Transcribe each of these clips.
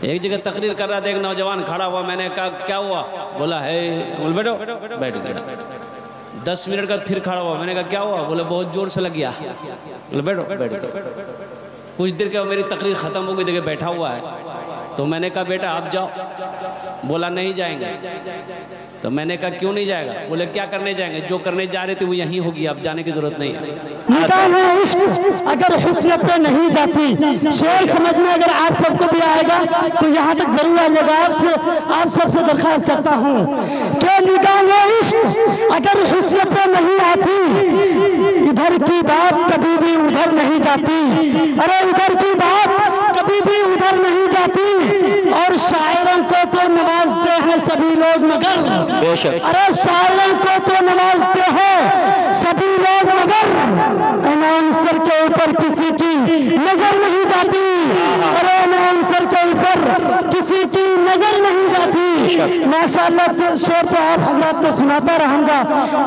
एक जगह तकरीर कर रहा था, एक नौजवान खड़ा हुआ, मैंने कहा क्या हुआ? बोला है, बोल बैठो, बैठ गया। 10 मिनट का फिर खड़ा हुआ, मैंने कहा क्या हुआ? बोले बहुत जोर से लग गया। बोले बैठो, बैठ गया। कुछ देर के मेरी तकरीर खत्म हो गई, देखिए बैठा हुआ है। तो मैंने कहा बेटा आप जाओ। बोला नहीं जाएंगे। तो मैंने कहा क्यों नहीं जाएगा? बोले क्या करने जाएंगे? जो करने जा रहे थे वो यहीं होगी, अब जाने की जरूरत नहीं है। निगाह इश्क अगर हुस्न पे नहीं जाती, शेर समझ में अगर आप सबको भी आएगा तो यहाँ तक जरूर आइएगा। आप सबसे दरख्वास्त करता हूँ कि निगाह इश्क अगर हुस्न पे नहीं आती, इधर की बात कभी भी उधर नहीं जाती। अरे इधर की बात कभी भी उधर नहीं जाती। और शायरों को तो नवाजते हैं सभी लोग मगर, अरे शायरों को तो नवाजते हैं सभी लोग मगर अनाउंसर के ऊपर किसी की नजर नहीं जाती। अरे अनाउंसर के ऊपर किसी की नजर नहीं जाती। माशाअल्लाह तो शेर तो आप हजरत तो सुनाता रहूंगा।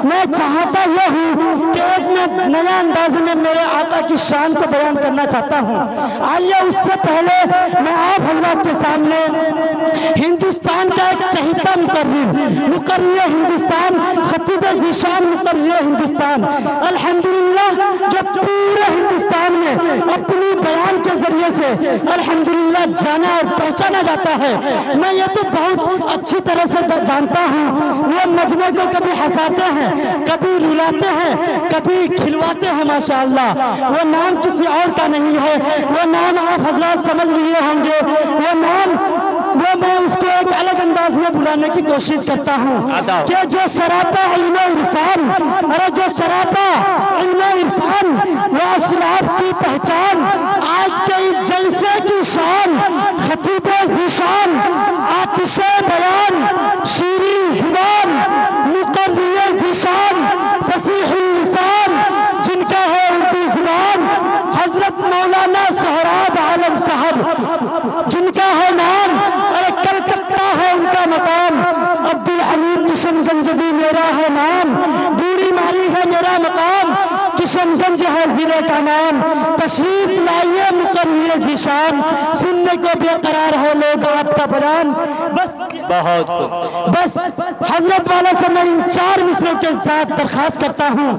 मैं चाहता यह हूँ कि एक नया अंदाज में मेरे आका की शान को बयान करना चाहता हूँ। आइए उससे पहले मैं आप हजरत के सामने हिंदुस्तान का एक चहीता मुकर्रिर हिंदुस्तान, खतीब ज़ीशान मुकर्रिर हिंदुस्तान, अल्हम्दुलिल्लाह जो पूरे हिंदुस्तान में अपनी बयान के जरिए से अल्हम्दुलिल्लाह जाना और पहचाना जाता है। मैं ये तो बहुत अच्छी तरह से जानता हूँ। वो मजमे को कभी हंसाते हैं, कभी रुलाते हैं, कभी खिलवाते हैं। माशाअल्लाह वो नाम किसी और का नहीं है, वो नाम आप हजरात समझ लिए होंगे। वो मैं उसको एक अलग अंदाज में बुलाने की कोशिश करता हूँ कि जो सरापा इल्म इरफान, अरे जो सरापा इल्म इरफान, वो असलाफ की पहचान, आज के इस जलसे की शान, खतीब ज़ीशान, आतिशे बयान, शीरी जुबान, मुकर्रिर ज़ीशान, फसीहुल लिसान, जिनका है उर्दू जुबान, हजरत मौलाना सोहराब आलम साहब, जिनका है नाम, अरे कलकत्ता है उनका मकाम, अब्दुल हमीद किशनगंज भी मेरा है नाम, बूढ़ी मारी है मेरा मकाम, किशनगंज है जिले का नाम। तशरीफ लाइए मुकर्रिर ज़ीशान, सुनने को बेकरार है लोग आपका बयान। बस बहुत बस हजरत वाला से मैं इन 4 मिसरों के साथ दरखास्त करता हूँ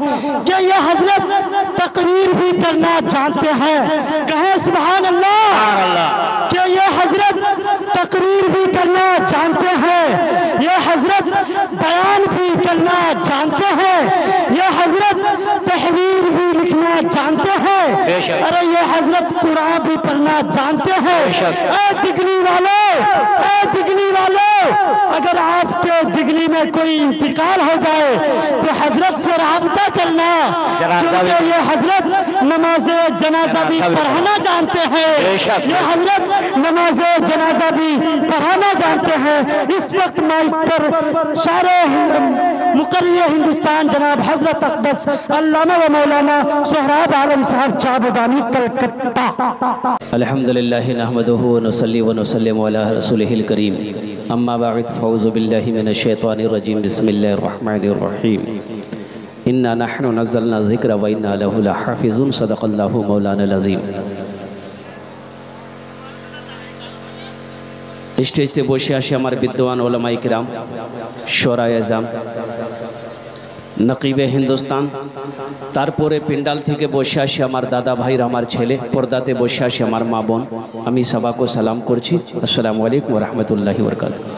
कि ये हजरत तकरीर भी करना जानते हैं। कहें सुभान अल्लाह। कि ये हजरत तकरीर भी करना जानते हैं, ये हजरत बयान भी करना जानते हैं, ये हजरत तहरीर भी लिखना जानते हैं, अरे ये हजरत कुरान भी पढ़ना जानते हैं। ऐ दिगली वाले, ऐ दिगली वाले, अगर आपके दिगली में कोई इंतकाल हो जाए तो हजरत से राबता करना, क्योंकि ये हजरत नमाज जनाजा भी पढ़ाना जानते हैं, ये हजरत नमाज जनाजा भी पढ़ाना जानते हैं। इस वक्त माइक पर शारे मुकर्रिर हिंदुस्तान जनाब हजरत अक़दस अल्लामा व मौलाना सोहराब आलम साहब चाबुदानी कलकत्ता। अल्हम्दुलिल्लाह नहमदुहु व नुसल्ली व नुसल्लिमु अला रसूलिहिल करीम, अम्मा बाद फ़ऊज़ु बिल्लाहि मिनश शैतानिर रजीम, बिस्मिल्लाहिर रहमानिर रहीम। इन्ना नहनु नज़्ज़लना ज़िक्रा व इन्ना लहु लहाफ़िज़ून, सदक़ल्लाहु मौलाना अज़ीम। स्टेज पे बोशे आशे हमारे विद्वान उलमाए किराम, शोराए अज़ाम, नकीबे हिंदुस्तान, तारपोरे पिंडाल থেকে বসে আসে আমার দাদা ভাইরা, আমার ছেলে পর্দাতে বসে আসে আমার মা বোন, আমি সবাইকে সালাম করছি। আসসালামু আলাইকুম ওয়া রাহমাতুল্লাহি ওয়া বারাকাতুহু।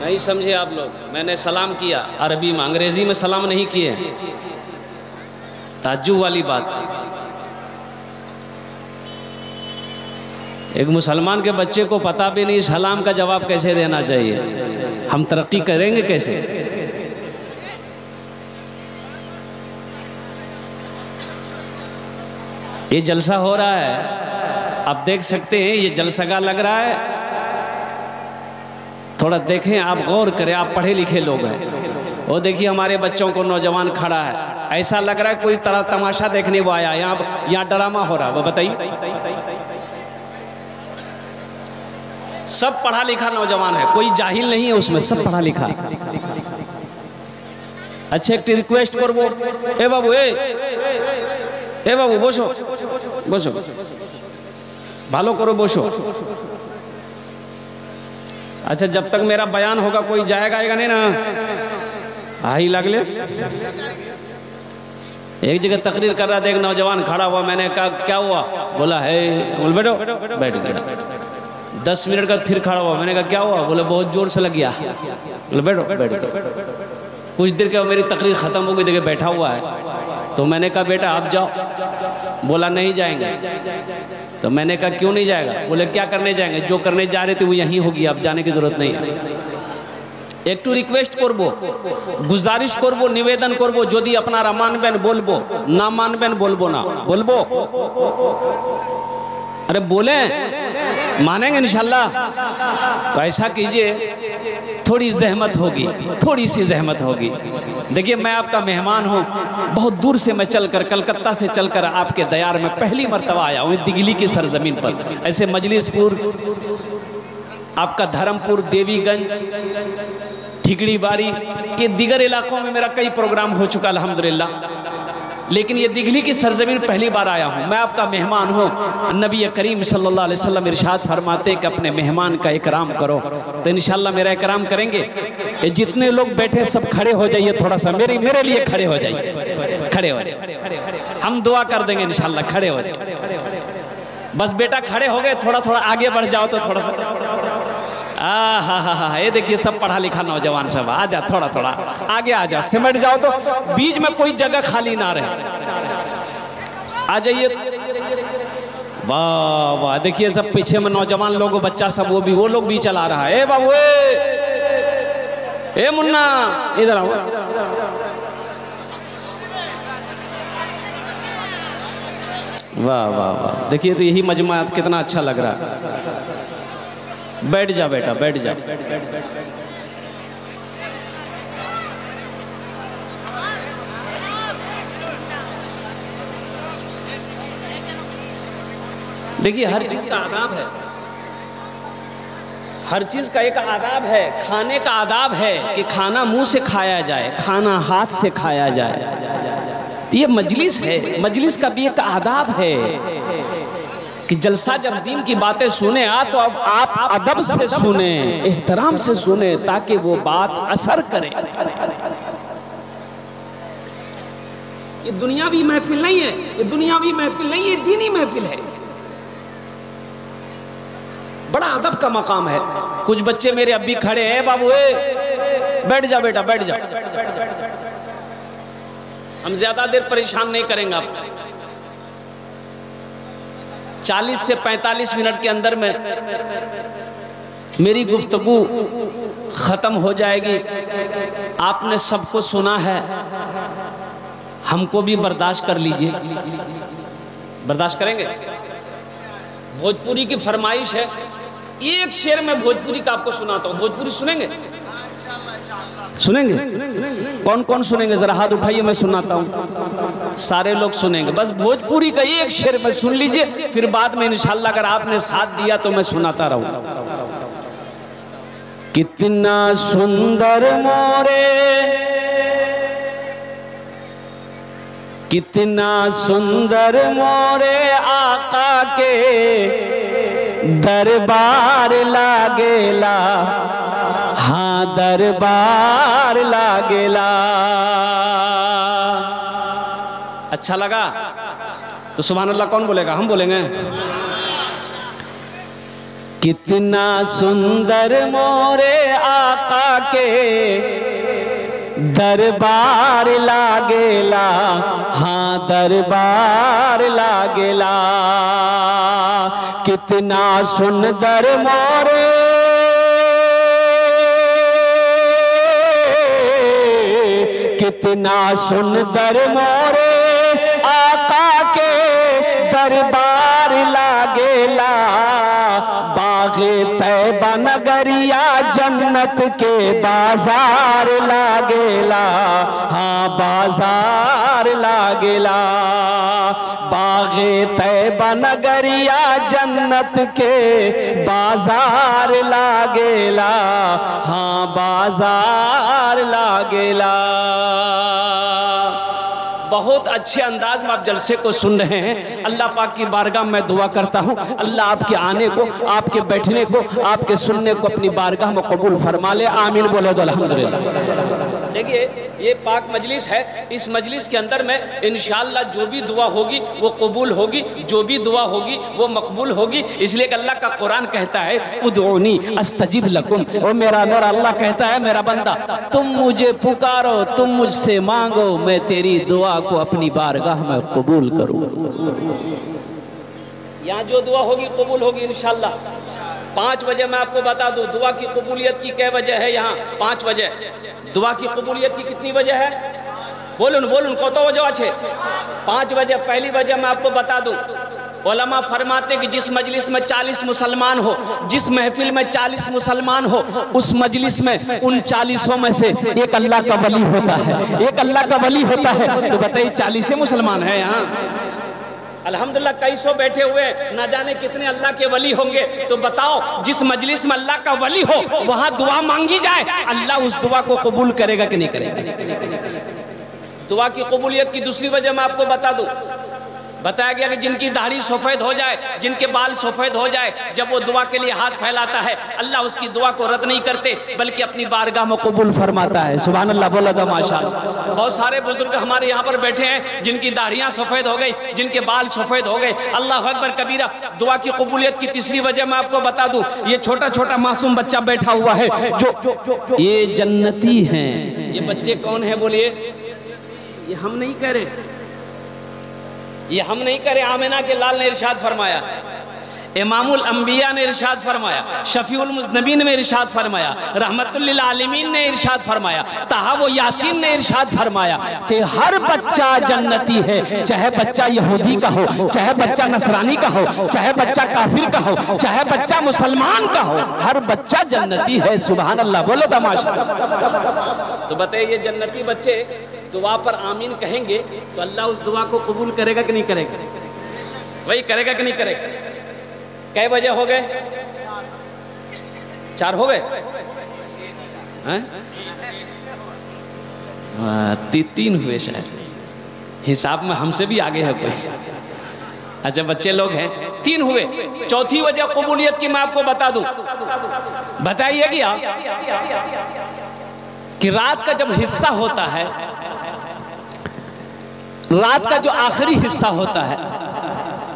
नहीं समझे आप लोग? मैंने सलाम किया अरबी में, अंग्रेजी में सलाम नहीं किए। ताज्जुब वाली बात है। एक मुसलमान के बच्चे को पता भी नहीं सलाम का जवाब कैसे देना चाहिए, हम तरक्की करेंगे कैसे? ये जलसा हो रहा है, आप देख सकते हैं, ये जलसगा लग रहा है। थोड़ा देखें, आप गौर करें, आप पढ़े लिखे लोग हैं। वो देखिए हमारे बच्चों को नौजवान खड़ा है, ऐसा लग रहा है कोई तरह तमाशा देखने वो आया, यहाँ ड्रामा हो रहा है। वो बताइए, सब पढ़ा लिखा नौजवान है, कोई जाहिल नहीं है उसमें, सब पढ़ा लिखा। अच्छा एक रिक्वेस्ट करबो, ए बाबू, ए बाबू बसो, বসো, ভালো করো, বসো। अच्छा, जब तक मेरा बयान होगा कोई जाएगा आएगा नहीं ना? आई लगले। एक जगह तकरीर कर रहा था, एक नौजवान खड़ा हुआ, मैंने कहा क्या हुआ? बोला है, बोल बैठो, बैठ गया। 10 मिनट का फिर खड़ा हुआ, मैंने कहा क्या हुआ? बोले बहुत जोर से लग गया। बोले बैठो, बैठ गया। कुछ देर के मेरी तकरीर खत्म हो गई, देखिए बैठा हुआ है। तो मैंने कहा बेटा आप जाओ। बोला नहीं जाएंगे। तो मैंने कहा क्यों नहीं जाएगा? बोले क्या करने जाएंगे? जो करने जा रहे थे वो यहीं होगी, अब जाने की जरूरत नहीं है। একটু রিকোয়েস্ট করব, গুজারিশ করব, নিবেদন করব, যদি আপনারা মানবেন বলবো, না মানবেন বলবো না। বলবো? अरे बोले, मानेंगे इंशाल्लाह। तो ऐसा कीजिए, थोड़ी जहमत होगी, थोड़ी सी जहमत होगी। देखिए मैं आपका मेहमान हूँ, बहुत दूर से मैं चलकर, कलकत्ता से चलकर आपके दयार में पहली मर्तबा आया हूँ, दिगली की सरजमीन पर। ऐसे मजलिसपुर, आपका धर्मपुर, देवीगंज, ठिकड़ी बारी, ये दीगर इलाकों में मेरा कई प्रोग्राम हो चुका अल्हम्दुलिल्लाह, लेकिन ये दिगली की सरजमीन पहली बार आया हूँ। मैं आपका मेहमान हूँ। नबी करीम सल्लल्लाहु अलैहि वसल्लम इरशाद फरमाते कि अपने मेहमान का इकराम करो, तो इंशाल्लाह मेरा इकराम करेंगे। ये जितने लोग बैठे सब खड़े हो जाइए, थोड़ा सा मेरे लिए खड़े हो जाइए, खड़े हो जाइए, हम दुआ कर देंगे इंशाल्लाह, खड़े हो जाइए। बस बेटा खड़े हो गए, थोड़ा थोड़ा आगे बढ़ जाओ तो थोड़ा सा। हाँ, ये देखिए सब पढ़ा लिखा नौजवान सब, आ जा, थोड़ा थोड़ा आगे आ जा, सिमट जाओ तो बीच में कोई जगह खाली ना रहे, आ जाइए। वाह वाह, देखिए सब पीछे में नौजवान लोग, बच्चा सब, वो लोग भी चला रहा है। ए बाबू, ए मुन्ना, इधर आओ। वाह वाह वाह, देखिए तो यही मजमा कितना अच्छा लग रहा है। बैठ जा बेटा, बैठ जा। देखिए हर चीज का आदाब है, हर चीज का एक आदाब है। खाने का आदाब है कि खाना मुंह से खाया जाए, खाना हाथ से खाया जाए। ये मजलिस है, मजलिस का भी एक आदाब है कि जलसा जब दीन की बातें सुने तो अब आप अदब से सुने, एहतराम से सुने, ताकि वो बात असर करे। ये दुनियावी महफिल नहीं है, ये दुनियावी महफिल नहीं है, दीनी महफिल है। बड़ा अदब का मकाम है। कुछ बच्चे मेरे अब भी खड़े हैं, बाबू बैठ जा बेटा, बैठ जा। हम ज्यादा देर परेशान नहीं करेंगे आपको। 40 से 45 मिनट के अंदर में मेरी गुफ्तगू खत्म हो जाएगी। आपने सबको सुना है, हमको भी बर्दाश्त कर लीजिए। बर्दाश्त करेंगे? भोजपुरी की फरमाइश है, एक शेर में भोजपुरी का आपको सुनाता हूँ। भोजपुरी सुनेंगे? सुनेंगे? कौन कौन सुनेंगे? जरा हाथ उठाइए, मैं सुनाता हूँ। सारे लोग सुनेंगे। बस भोजपुरी का एक शेर में सुन लीजिए, फिर बाद में इंशाल्लाह अगर आपने साथ दिया तो मैं सुनाता रहूँगा। कितना सुंदर मोरे, कितना सुंदर मोरे आका के दरबार लागेला, हाँ दरबार लागेला। अच्छा लगा तो सुभान अल्लाह कौन बोलेगा? हम बोलेंगे। कितना सुंदर मोरे आका के दरबार लागेला, हाँ दरबार लागेला। कितना सुंदर मोरे, कितना सुंदर मोरे आका के दरबार लागेला। बागे तैबा नगरिया जन्नत के बाजार लागेला, हाँ बाजार लागेला। बागे तैबा नगरिया जन्नत के बाजार लागेला, हाँ बाजार लागेला। बहुत अच्छे अंदाज में आप जलसे को सुन रहे हैं। अल्लाह पाक की बारगाह में दुआ करता हूँ, अल्लाह आपके आने को, आपके बैठने को, आपके सुनने को अपनी बारगाह में कबूल फरमा ले। आमीन बोले तो अल्हम्दुलिल्लाह। देखिए ये पाक मजलिस है, इस मजलिस के अंदर में इंशाअल्लाह जो भी दुआ होगी वो कबूल होगी, जो भी दुआ होगी वो मकबूल होगी। इसलिए कि अल्लाह का कुरान कहता है उदऊनी अस्तजिब लकुम, और मेरा अल्लाह कहता है मेरा बंदा तुम मुझे पुकारो, तुम मुझसे मांगो, मैं तेरी दुआ को अपनी बारगाह में कबूल करूँ। यहाँ जो दुआ होगी कबूल होगी इंशाअल्लाह। 5 बजे मैं आपको बता दूं दुआ की कबूलियत की क्या वजह है। यहाँ 5 बजे दुआ की कबूलियत की कितनी वजह है? बोलून कत वजह अच्छे? 5 बजे। पहली वजह मैं आपको बता दूं, उलमा फरमाते कि जिस मजलिस में 40 मुसलमान हो, जिस महफिल में 40 मुसलमान हो, उस मजलिस में उन 40 में से एक अल्लाह का वली होता है, एक अल्लाह का वली होता है। तो बताइए 40 मुसलमान है यहाँ, अल्हम्दुलिल्लाह कई सौ बैठे हुए, ना जाने कितने अल्लाह के वली होंगे। तो बताओ जिस मजलिस में अल्लाह का वली हो वहां दुआ मांगी जाए, अल्लाह उस दुआ को कबूल करेगा कि नहीं करेगा? दुआ की कबूलियत की दूसरी वजह मैं आपको बता दूं, बताया गया कि जिनकी दाढ़ी सफ़ेद हो जाए, जिनके बाल सफ़ेद हो जाए, जब वो दुआ के लिए हाथ फैलाता है अल्लाह उसकी दुआ को रद्द नहीं करते बल्कि अपनी बारगाह में कबूल फरमाता है। सुभान अल्लाह, बोला था माशाअल्लाह। बहुत सारे बुजुर्ग हमारे यहाँ पर बैठे हैं जिनकी दाढ़ियाँ सफ़ेद हो गई, जिनके बाल सफ़ेद हो गए। अल्लाह अकबर कबीरा। दुआ की कबूलियत की तीसरी वजह मैं आपको बता दूँ, ये छोटा छोटा मासूम बच्चा बैठा हुआ है जो ये जन्नती हैं। ये बच्चे कौन है बोलिए? ये हम नहीं कह रहे, ये हम नहीं करे। आमिना के लाल ने इरशाद फरमाया, इमामुल अंबिया ने इरशाद फरमाया, शफीउल मुज़नबीन ने इरशाद फरमाया, रहमतुल लिल आलमीन ने इरशाद फरमाया, ताहा वो यासीन ने इरशाद फरमाया कि हर बच्चा जन्नती है, चाहे बच्चा यहूदी का हो, चाहे बच्चा नसरानी का हो, चाहे बच्चा काफिर का हो, चाहे बच्चा मुसलमान का हो, हर बच्चा जन्नती है। सुभान अल्लाह, बोलो तमाशा। तो बताइए ये जन्नती बच्चे दुआ पर आमीन कहेंगे तो अल्लाह उस दुआ को कबूल करेगा कि नहीं करेगा? वही करेगा कि नहीं करेगा? कै बजे हो गए? 4 हो गए हैं? 3 हुए शायद, हिसाब में हमसे भी आगे है कोई। अच्छा बच्चे लोग हैं, 3 हुए। चौथी वजह कबूलियत की मैं आपको बता दूं, बताइए कि रात का जब हिस्सा होता है, रात का जो आखिरी हिस्सा होता है,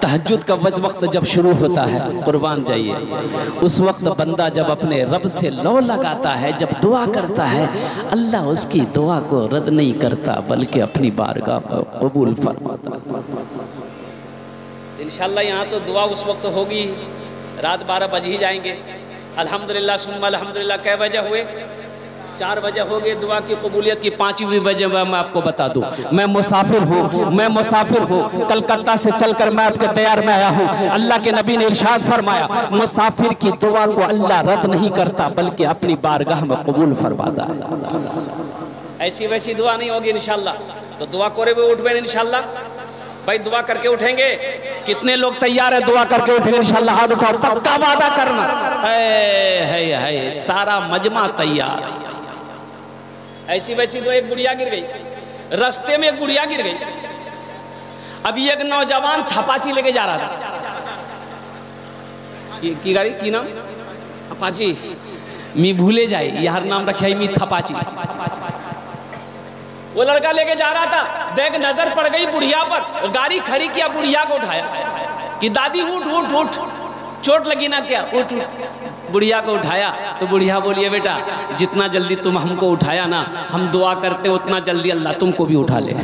तहज्जुद का वक्त जब शुरू होता है, कुर्बान जाइए, उस वक्त बंदा जब अपने रब से लौ लगाता है, जब दुआ करता है, अल्लाह उसकी दुआ को रद्द नहीं करता बल्कि अपनी बारगाह पर कबूल फरमाता है। इंशाअल्लाह यहाँ तो दुआ उस वक्त होगी, रात 12 बज ही जाएंगे। अल्हम्दुलिल्लाह सुम्मा अल्हम्दुलिल्लाह। कै वजह हुए? 4 वजह हो गए। दुआ की कबूलियत की 5वीं वजह मैं आपको बता दूं, मैं मुसाफिर हूँ, कलकत्ता से चलकर मैं आपके तैयार में आया हूँ। अल्लाह के नबी ने इरशाद फरमाया, मुसाफिर की दुआ को अल्लाह रद्द नहीं करता बल्कि अपनी बारगाह में कबूल फरमाता है। ऐसी वैसी दुआ नहीं होगी इंशाअल्लाह। तो दुआ करे हुए उठबे इंशाअल्लाह। भाई दुआ करके उठेंगे? कितने लोग तैयार है दुआ करके उठेंगे इंशाअल्लाह? हाथ उठाओ, पक्का वादा करना है। सारा मजमा तैयार। ऐसी वैसी तो एक बुढ़िया गिर गई, रास्ते में एक बुढ़िया गिर गई। अभी एक नौजवान थपाची लेके जा रहा था, की गाड़ी की नाम अपाची, मी भूले जाए यार नाम रखे मी थपाची। वो लड़का लेके जा रहा था, देख नजर पड़ गई बुढ़िया पर, गाड़ी खड़ी किया, बुढ़िया को उठाया कि दादी उठ उठ उठ, चोट लगी ना क्या, उठ उठ। बुढ़िया को उठाया तो बुढ़िया बोलिए, बेटा जितना जल्दी तुम हमको उठाया ना, हम दुआ करते हैं उतना जल्दी अल्लाह तुमको भी उठा ले।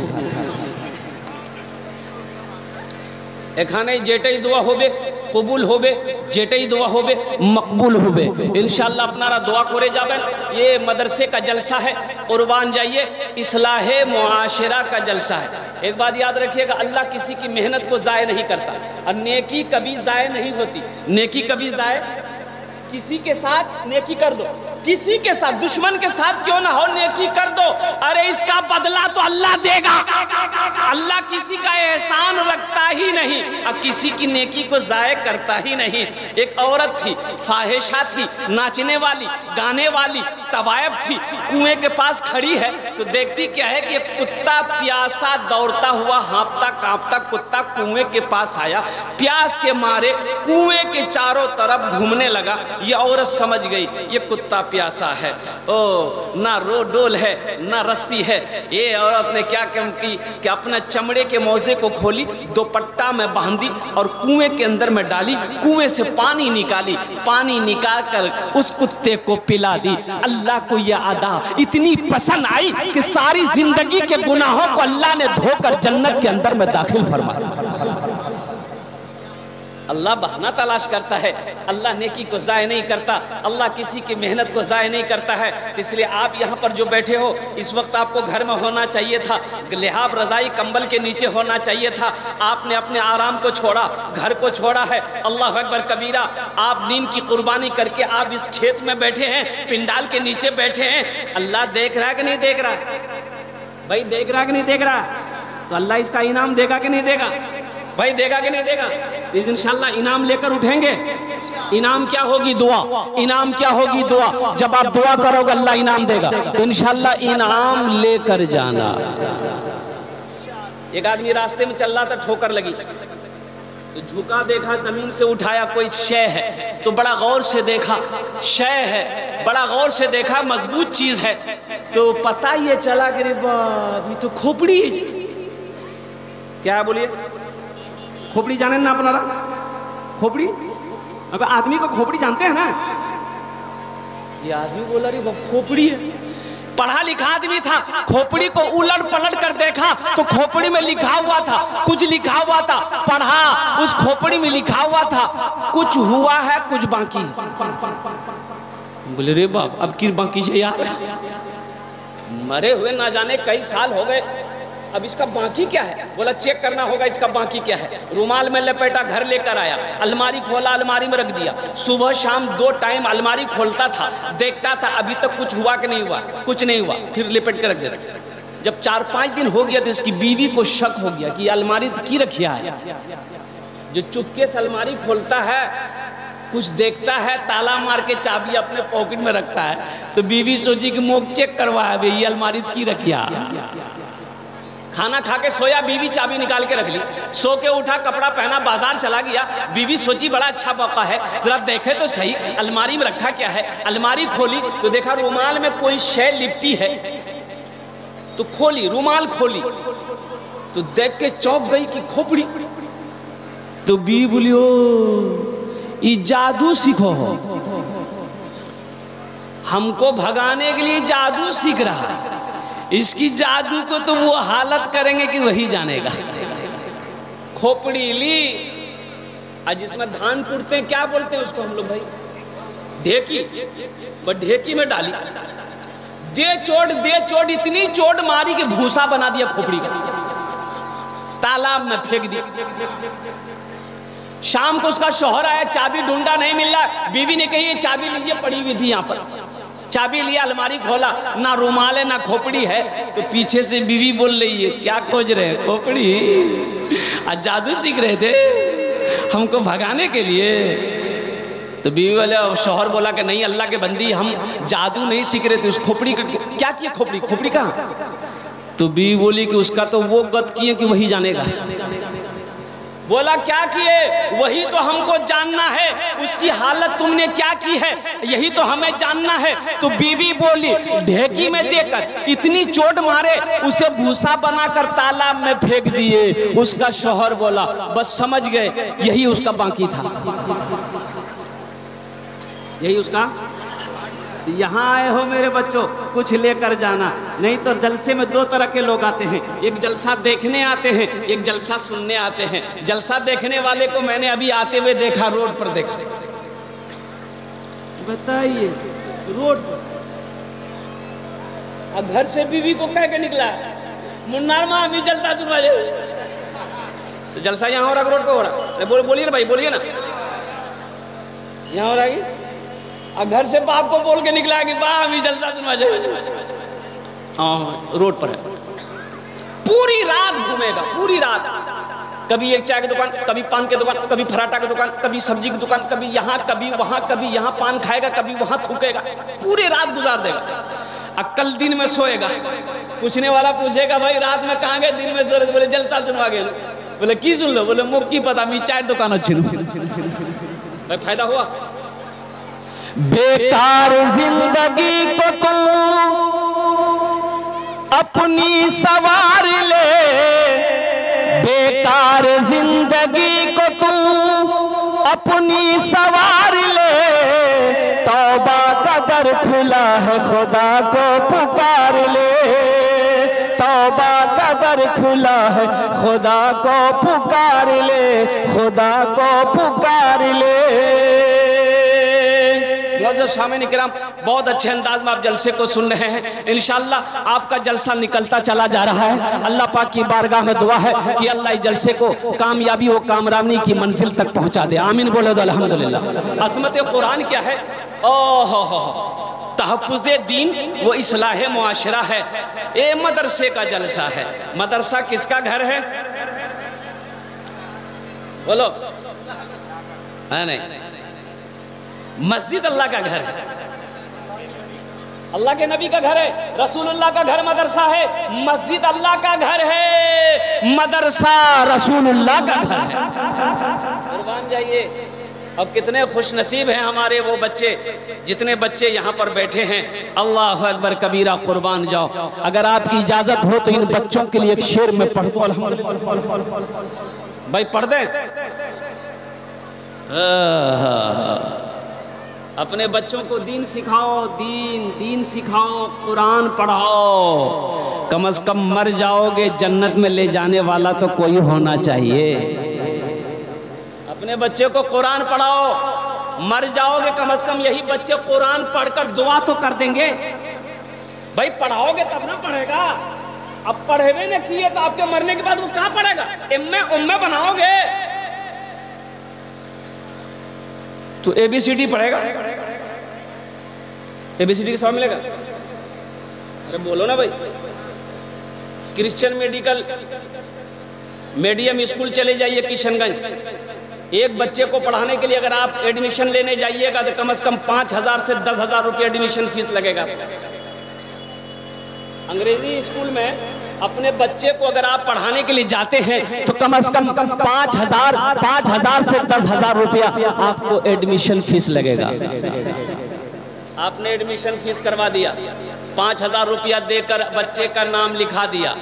एखाने जेटे दुआ होबे कबूल होबे, जेटे दुआ होबे मकबूल होबे इंशाअल्लाह। अपनारा दुआ करे जाबेन। ये मदरसे का जलसा है, कुर्बान जाइए, इस्लाहे मुआशरा का जलसा है। एक बात याद रखिएगा, अल्लाह किसी की मेहनत को ज़ाय नहीं करता और नेकी कभी ज़ाय नहीं होती। नेकी कभी ज़ाय, किसी के साथ नेकी कर दो, किसी के साथ, दुश्मन के साथ क्यों ना हो, नेकी कर दो। अरे इसका बदला तो अल्लाह देगा। अल्लाह किसी का एहसान रखता ही नहीं और किसी की नेकी को ज़ाय करता ही नहीं। एक औरत थी, फाहिशा थी, नाचने वाली, गाने वाली, तवायब थी, कुएं के पास खड़ी है तो देखती क्या है कि कुत्ता प्यासा दौड़ता हुआ हाँफता कांपता कुत्ता कुएं के पास आया, प्यास के मारे कुएं के चारों तरफ घूमने लगा। ये औरत समझ गई ये कुत्ता प्यासा है, ओ ना रो डोल है ना रस्सी है। ये औरत ने क्या काम की कि अपना चमड़े के मौजे को खोली, दुपट्टा में बांधी और कुएं के अंदर में डाली, कुएं से पानी निकाली, पानी निकाल कर उस कुत्ते को पिला दी। अल्लाह को यह अदा इतनी पसंद आई कि सारी जिंदगी के गुनाहों को अल्लाह ने धोकर जन्नत के अंदर में दाखिल फरमा दिया। अल्लाह बहाना तलाश करता है, अल्लाह नेकी को ज़ाय नहीं करता, अल्लाह किसी की मेहनत को ज़ाय नहीं करता है। इसलिए आप यहाँ पर जो बैठे हो इस वक्त आपको घर में होना चाहिए था, लिहाफ रज़ाई कंबल के नीचे होना चाहिए था। आपने अपने आराम को छोड़ा, घर को छोड़ा है। अल्लाह अकबर कबीरा, आप नींद की कुर्बानी करके आप इस खेत में बैठे हैं, पिंडाल के नीचे बैठे हैं। अल्लाह देख रहा है कि नहीं देख रहा? भाई देख रहा है कि नहीं देख रहा? तो अल्लाह इसका इनाम देगा कि नहीं देगा? भाई देगा कि नहीं देगा? इंशाल्लाह इनाम लेकर उठेंगे। इनाम क्या होगी? दुआ। इनाम क्या होगी? दुआ। जब आप दुआ करोगे अल्लाह इनाम देगा, तो इंशाल्लाह इनाम लेकर जाना। एक आदमी रास्ते में चल रहा था, ठोकर लगी तो झुका, देखा, जमीन से उठाया, कोई शय है तो बड़ा गौर से देखा, शय है, बड़ा गौर से देखा, मजबूत चीज है, तो पता ये चला कि ये तो खोपड़ी है। क्या है बोलिए? खोपड़ी जाने ना अपना खोपड़ी? अब आदमी को खोपड़ी जानते हैं ना? ये आदमी बोला रे खोपड़ी है। पढ़ा लिखा आदमी था, खोपड़ी को उलट पलट कर देखा तो खोपड़ी में लिखा हुआ था, कुछ लिखा हुआ था, पढ़ा, उस खोपड़ी में लिखा हुआ था कुछ हुआ है कुछ बाकी है। बोले रे बाप अब की बाकी है यार, मरे हुए ना जाने कई साल हो गए, अब इसका बाकी क्या है? बोला चेक करना होगा इसका बाकी क्या है। रुमाल में लपेटा, घर लेकर आया, अलमारी खोला, अलमारी में रख दिया। सुबह शाम 2 टाइम अलमारी खोलता था, देखता था अभी तक कुछ हुआ कि नहीं हुआ, कुछ नहीं हुआ, फिर लिपट के रख देता। जब 4-5 दिन हो गया तो इसकी बीवी को शक हो गया कि अलमारी की रखिया है। जो चुपके से अलमारी खोलता है, कुछ देखता है, ताला मार के चाबी अपने पॉकेट में रखता है, तो बीवी सोची कि मोक चेक करवाया भाई ये अलमारी की रखिया। खाना खा के सोया, बीवी चाबी निकाल के रख ली, सो के उठा, कपड़ा पहना, बाजार चला गया। बीवी सोची बड़ा अच्छा मौका है, जरा देखे तो सही अलमारी में रखा क्या है। अलमारी खोली तो देखा रुमाल में कोई शय लिपटी है, तो खोली, रुमाल खोली तो देख के चौंक गई कि खोपड़ी। तो बीवी बोली ओ ये जादू सीखो हो, हमको भगाने के लिए जादू सीख रहा है, इसकी जादू को तो वो हालत करेंगे कि वही जानेगा। खोपड़ी ली, आज जिसमें धान कुटते हैं क्या बोलते हैं उसको हम लोग भाई? ढेकी। बट ढेकी में डाली, दे चोट, इतनी चोट मारी कि भूसा बना दिया खोपड़ी का, तालाब में फेंक दिया। शाम को उसका शौहर आया, चाबी ढूंढा नहीं मिल रहा, बीवी ने कही ये चाबी लीजिए, पड़ी हुई थी यहाँ पर। चाबी लिया, अलमारी खोला, ना रुमाल है ना खोपड़ी है, तो पीछे से बीवी बोल रही है क्या खोज रहे हैं? खोपड़ी। आज जादू सीख रहे थे हमको भगाने के लिए। तो बीवी वाले शौहर बोला कि नहीं अल्लाह के बंदी, हम जादू नहीं सीख रहे थे, उस खोपड़ी का क्या किया? खोपड़ी कहाँ? तो बीवी बोली कि उसका तो वो गत किए कि वही जानेगा। बोला क्या किए? वही तो हमको जानना है, उसकी हालत तुमने क्या की है यही तो हमें जानना है। तो बीवी बोली ढेकी में देकर इतनी चोट मारे उसे भूसा बनाकर तालाब में फेंक दिए। उसका शौहर बोला बस समझ गए यही उसका बाकी था, यही उसका। यहाँ आए हो मेरे बच्चों, कुछ लेकर जाना, नहीं तो जलसे में 2 तरह के लोग आते हैं, एक जलसा देखने आते हैं, एक जलसा सुनने आते हैं। जलसा देखने वाले को मैंने अभी आते हुए देखा, रोड पर देखा। बताइए रोड पर, और घर से बीवी को कह के निकला मुन्नार में अभी जलसा सुनवा जाए, तो जलसा यहाँ हो रहा, रोड पे हो रहा। बोलिए ना भाई, बोलिए ना, यहाँ हो रहा है और घर से बाप को बोल के निकला कि बा अभी जलसा सुनवा जाए। रोड पर है, पूरी रात घूमेगा, पूरी रात। कभी एक चाय की दुकान, कभी पान की दुकान, कभी पराठा की दुकान, कभी सब्जी की दुकान, कभी यहाँ कभी वहाँ, कभी यहाँ पान खाएगा, कभी वहाँ थूकेगा, पूरी रात गुजार देगा। अब कल दिन में सोएगा, पूछने वाला पूछेगा भाई रात में कहाँ गए, दिन में सो रहे? बोले जलसा सुनवा गए। बोले की सुन लो? बोले मुख की पता, मी चाय दुकान अच्छी भाई फायदा हुआ। बेकार जिंदगी को तुम अपनी सवार ले, बेकार जिंदगी को तुम अपनी सवार ले, तौबा का दर खुला है खुदा को पुकार ले, तौबा का दर खुला है खुदा को पुकार ले, खुदा को पुकार ले। सामने किराम, बहुत अच्छे अंदाज में आप जलसे को सुन रहे हैं। इंशाअल्लाह आपका जलसा निकलता चला जा रहा है। अल्लाह पाक की बारगाह में दुआ है कि अल्लाह इस जलसे को कामयाबी व कामरानी की मंजिल तक पहुंचा दे। आमीन बोलो तो अल्हम्दुलिल्लाह। असमत कुरान क्या है? ओहो तहफ़्फ़ुज़ दीन वो इस्लाह मुआशरा है। ये मदरसे का जलसा है। मदरसा किसका घर है? बोलो है नहीं, मस्जिद अल्लाह का घर है, अल्लाह के नबी का घर है, रसूलुल्लाह का घर मदरसा है। मस्जिद अल्लाह का घर है, मदरसा रसूलुल्लाह का घर है। कुर्बान जाइए। अब कितने खुश नसीब हैं हमारे वो बच्चे, जितने बच्चे यहाँ पर बैठे हैं। अल्लाह अकबर कबीरा, कुर्बान जाओ। अगर आपकी इजाजत हो तो इन बच्चों के लिए एक शेर में पढ़ दूं। अल्हम्दुलिल्लाह भाई पढ़ दें। अपने बच्चों को दीन सिखाओ, दीन सिखाओ, कुरान पढ़ाओ। कम से कम मर जाओगे जन्नत में ले जाने वाला तो कोई होना चाहिए। अपने बच्चे को कुरान पढ़ाओ, मर जाओगे कम से कम यही बच्चे कुरान पढ़कर दुआ तो कर देंगे। भाई पढ़ाओगे तब ना पढ़ेगा। अब पढ़ेवे न किए तो आपके मरने के बाद वो कहाँ पढ़ेगा? इम्मे उम्मे बनाओगे तो ABCD पढ़ेगा। ABCD के साथ मिलेगा? अरे बोलो ना भाई। क्रिश्चियन मेडिकल मीडियम स्कूल चले जाइए किशनगंज, एक बच्चे को पढ़ाने के लिए अगर आप एडमिशन लेने जाइएगा तो कम से कम 5,000 से 10,000 रुपये एडमिशन फीस लगेगा। अंग्रेजी स्कूल में अपने बच्चे को अगर आप पढ़ाने के लिए जाते हैं तो कम से कम 5,000 से 10,000 रुपया आपको एडमिशन फीस लगेगा। आपने एडमिशन फीस करवा दिया, 5,000 रुपया देकर बच्चे का नाम लिखा दिया।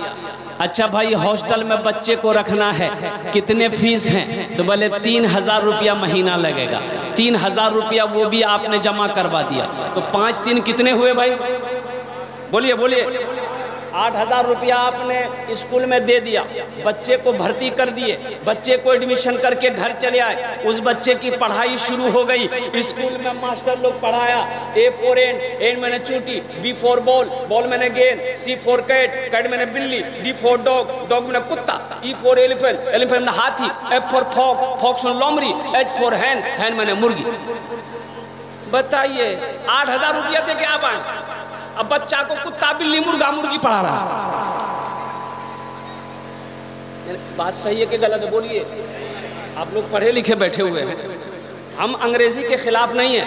अच्छा भाई हॉस्टल में बच्चे को रखना है, कितने फीस हैं? तो बोले 3,000 रुपया महीना लगेगा। 3,000 रुपया वो भी आपने जमा करवा दिया, तो 5 3 कितने हुए भाई? बोलिए बोलिए। 8,000 रुपया आपने स्कूल में दे दिया, बच्चे को भर्ती कर दिए, बच्चे को एडमिशन करके घर चले आए। उस बच्चे की पढ़ाई शुरू हो गई। स्कूल में मास्टर लोग पढ़ाया, A for एंड मैंने चूटी, B for बॉल मैंने गेंद, C for कैट मैंने बिल्ली, D for डॉग मैंने कुत्ता, E for एलिफेंट मैंने हाथी, F for फॉक्स मैंने लोमड़ी, H for हैन मैंने मुर्गी। बताइए 8,000 रुपया दे के आप आए, अब बच्चा को कुत्ता बिल्ली मुर्गा मुर्गी पढ़ा रहा है। बात सही है कि गलत है? बोलिए। आप लोग पढ़े लिखे बैठे हुए हैं, हम अंग्रेजी के खिलाफ नहीं है,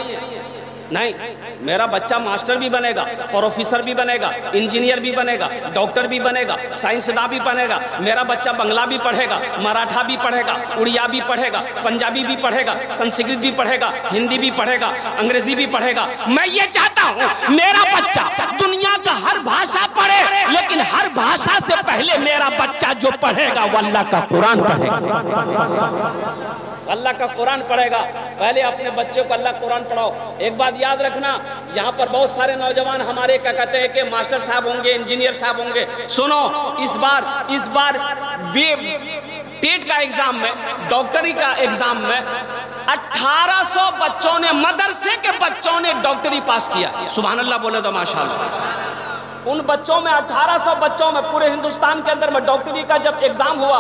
नहीं। मेरा बच्चा मास्टर भी बनेगा, प्रोफेसर भी बनेगा, इंजीनियर भी बनेगा, डॉक्टर भी बनेगा, साइंसदान भी बनेगा। मेरा बच्चा बंगला भी पढ़ेगा, मराठा भी पढ़ेगा, उड़िया भी पढ़ेगा, पंजाबी भी पढ़ेगा, संस्कृत भी पढ़ेगा, हिंदी भी पढ़ेगा, अंग्रेजी भी पढ़ेगा। मैं ये चाहता हूँ मेरा बच्चा दुनिया का हर भाषा पढ़े, लेकिन हर भाषा से पहले मेरा बच्चा जो पढ़ेगा वो अल्लाह का कुरान पढ़ेगा। अल्लाह का कुरान पढ़ेगा। पहले अपने बच्चों को अल्लाह कुरान पढ़ाओ। एक बात याद रखना, यहाँ पर बहुत सारे नौजवान हमारे क्या कहते हैं कि मास्टर साहब होंगे, इंजीनियर साहब होंगे। सुनो, इस बार टेट का एग्जाम में, डॉक्टरी का एग्जाम में 1800 बच्चों ने, मदरसे के बच्चों ने डॉक्टरी पास किया। सुभान अल्लाह बोले तो माशाअल्लाह। उन बच्चों में 1800 बच्चों में पूरे हिंदुस्तान के अंदर में डॉक्टरी का जब एग्जाम हुआ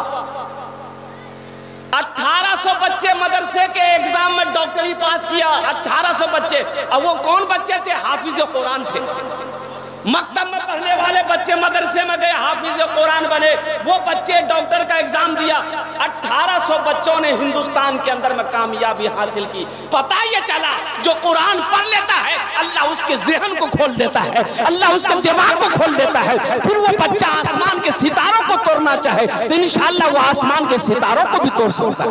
1800 बच्चे मदरसे के एग्जाम में डॉक्टरी पास किया, 1800 बच्चे। अब वो कौन बच्चे थे? हाफिज कुरान थे। मकतब में पढ़ने वाले बच्चे मदरसे में गए, हाफिज कुरान बने। वो बच्चे डॉक्टर का एग्जाम दिया। 1800 बच्चों ने हिंदुस्तान के अंदर में कामयाबी हासिल की। पता ये चला जो कुरान पढ़ लेता है अल्लाह उसके ज़हन को खोल देता है, अल्लाह उसके दिमाग को खोल देता है। फिर वो बच्चा आसमान के सितारों को तोड़ना चाहे तो इंशाअल्लाह वो आसमान के सितारों को भी तोड़ सकता है।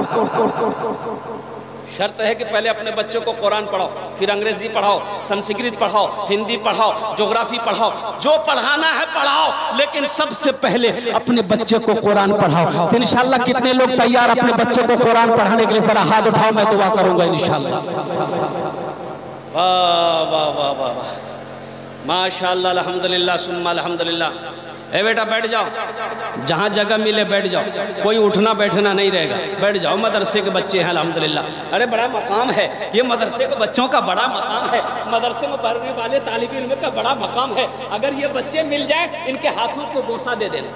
शर्त है कि पहले अपने बच्चों को कुरान पढ़ाओ, फिर अंग्रेजी पढ़ाओ, संस्कृत पढ़ाओ, हिंदी पढ़ाओ, ज्योग्राफी पढ़ाओ, जो पढ़ाना है पढ़ाओ, लेकिन सबसे पहले अपने बच्चे को कुरान पढ़ाओ। तो इंशाअल्लाह कितने लोग तैयार अपने बच्चों को कुरान पढ़ाने के लिए? जरा हाथ उठाओ, मैं दुआ करूंगा इंशाअल्लाह। वाह वाह वाह वाह, माशाअल्लाह, अल्हम्दुलिल्लाह सुम्मा अल्हम्दुलिल्लाह। ए बेटा बैठ जाओ, जहाँ जगह मिले बैठ जाओ, कोई उठना बैठना नहीं रहेगा, बैठ जाओ। मदरसे के बच्चे हैं अल्हम्दुलिल्लाह। अरे बड़ा मकाम है ये, मदरसे के बच्चों का बड़ा मकाम है, मदरसे में पढ़ने वाले तालिब इल्म का बड़ा मकाम है। अगर ये बच्चे मिल जाए इनके हाथों को बोसा दे देना,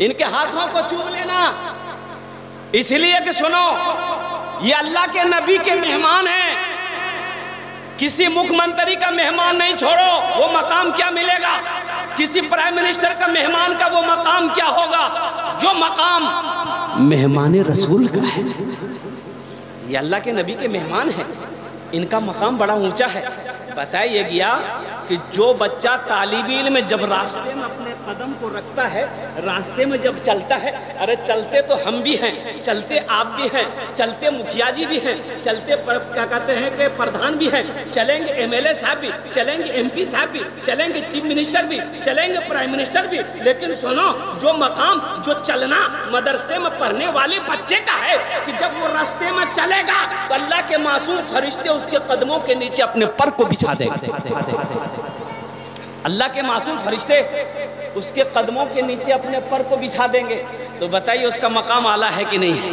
इनके हाथों को चूम लेना, इसलिए कि सुनो ये अल्लाह के नबी के मेहमान हैं। किसी मुख्यमंत्री का मेहमान नहीं छोड़ो, वो मकाम क्या मिलेगा? किसी प्राइम मिनिस्टर का मेहमान का वो मकाम क्या होगा? जो मकाम मेहमान रसूल का है। ये अल्लाह के नबी के मेहमान हैं, इनका मकाम बड़ा ऊंचा है। बताइए गया कि जो बच्चा तालिब इल्म में जब रास्ते में अपने कदम को रखता है, रास्ते में जब चलता है, अरे चलते तो हम भी हैं, चलते आप भी हैं, चलते मुखिया जी भी हैं, चलते क्या कहते हैं कि प्रधान भी हैं, चलेंगे एमएलए साहब भी, चलेंगे एमपी साहब भी, चलेंगे चीफ मिनिस्टर भी, चलेंगे प्राइम मिनिस्टर भी। लेकिन सुनो, जो मकाम जो चलना मदरसे में पढ़ने वाले बच्चे का है कि जब वो रास्ते में चलेगा तो अल्लाह के मासूम फरिश्ते उसके कदमों के नीचे अपने पर को बिछा देंगे। अल्लाह के मासूम फरिश्ते उसके कदमों के नीचे अपने पर को बिछा देंगे। तो बताइए उसका मकाम आला है कि नहीं है?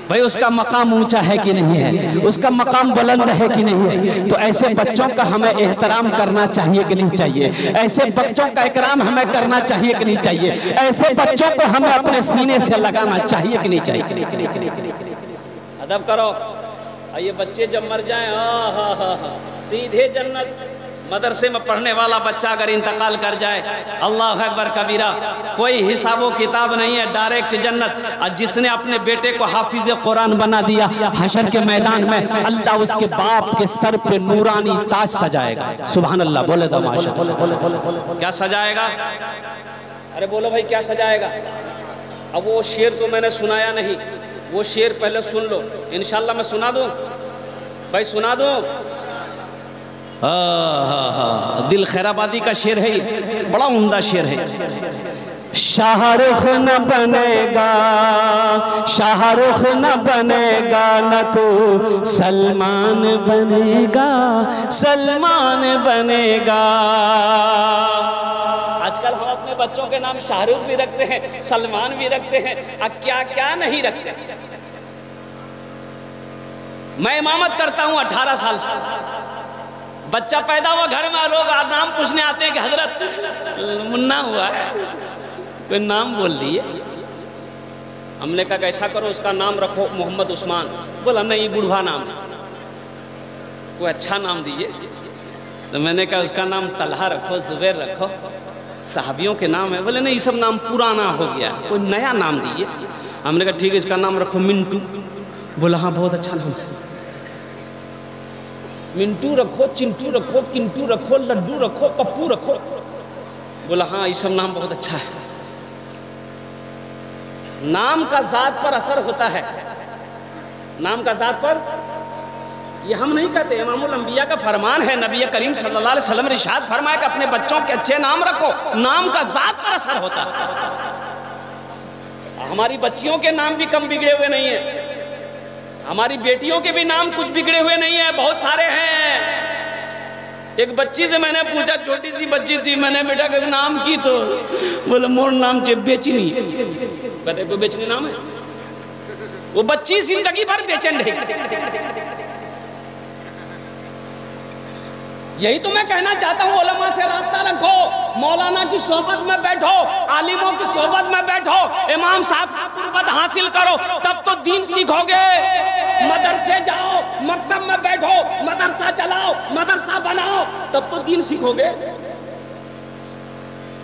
भाई उसका मकाम ऊंचा है कि नहीं है? उसका मकाम बुलंद है कि नहीं है? तो ऐसे बच्चों का हमें एहतराम करना चाहिए कि नहीं चाहिए? ऐसे बच्चों का इकराम हमें करना चाहिए कि नहीं चाहिए? ऐसे बच्चों को हमें अपने सीने से लगाना चाहिए कि नहीं चाहिए? अदब करो। ये बच्चे जब मर जाएं, सीधे जन्नत। मदरसे में पढ़ने वाला बच्चा अगर इंतकाल कर जाए, अल्लाह अकबर कबीरा, कोई हिसाबो किताब नहीं है, डायरेक्ट जन्नत। और जिसने अपने बेटे को हाफिज कुरान बना दिया, हशर के मैदान में अल्लाह उसके बाप के सर पे नूरानी ताज सजाएगा। सुभान अल्लाह, बोले तो माशाअल्लाह। क्या सजाएगा? अरे बोलो भाई क्या सजाएगा? अब वो शेर तो मैंने सुनाया नहीं, वो शेर पहले सुन लो, इंशाल्लाह मैं सुना दूं। भाई सुना दूं। दिल खैराबादी का शेर है, बड़ा उम्दा शेर है। शाहरुख न बनेगा, शाहरुख न बनेगा, न तो सलमान बनेगा, सलमान बनेगा। आजकल हम अपने बच्चों के नाम शाहरुख भी रखते हैं, सलमान भी रखते हैं, अब क्या क्या नहीं रखते। मैं इमामत करता हूं 18 साल से। बच्चा पैदा हुआ घर में, लोग नाम पूछने आते हैं कि हजरत मुन्ना हुआ है, कोई नाम बोल दिए। हमने कहा ऐसा करो उसका नाम रखो मोहम्मद उस्मान। बोला नहीं बुढ़वा नाम है, कोई अच्छा नाम दीजिए। तो मैंने कहा उसका नाम तलहा रखो, जुबैर रखो, साहबियों के नाम है। बोले नहीं ये सब नाम पुराना हो गया, कोई नया नाम दीजिए। हमने कहा ठीक है इसका नाम रखो मिंटू। बोला हाँ बहुत अच्छा नाम है, मिंटू रखो, चिंटू रखो, किंटू रखो, लड्डू रखो, पप्पू रखो। बोला हाँ ये सब नाम बहुत अच्छा है। नाम का जात पर असर होता है, नाम का जात पर। ये हम नहीं कहते, इमामुल अंबिया का फरमान है, नबी करीम सल्लल्लाहु अलैहि वसल्लम ने इरशाद फरमाया कि अपने बच्चों के अच्छे नाम रखो, नाम का जात पर असर होता है। हमारी बच्चियों के नाम भी कम बिगड़े हुए नहीं है, हमारी बेटियों के भी नाम कुछ बिगड़े हुए नहीं है, बहुत सारे हैं। एक बच्ची से मैंने पूछा, छोटी सी बच्ची थी, मैंने बेटा का नाम की तो बोले मोर नाम से बेचनी। बताए कोई बेचनी नाम है? वो बच्ची जिंदगी भर बेचैन रही। यही तो मैं कहना चाहता हूँ, उलमा से राब्ता रखो, मौलाना की सोहबत में बैठो, आलिमों की सोहबत में बैठो, इमाम साहब से कुर्बत हासिल करो, तब तो दीन सीखोगे। मदरसे जाओ, मकतब में बैठो, मदरसा चलाओ, मदरसा बनाओ, तब तो दीन सीखोगे।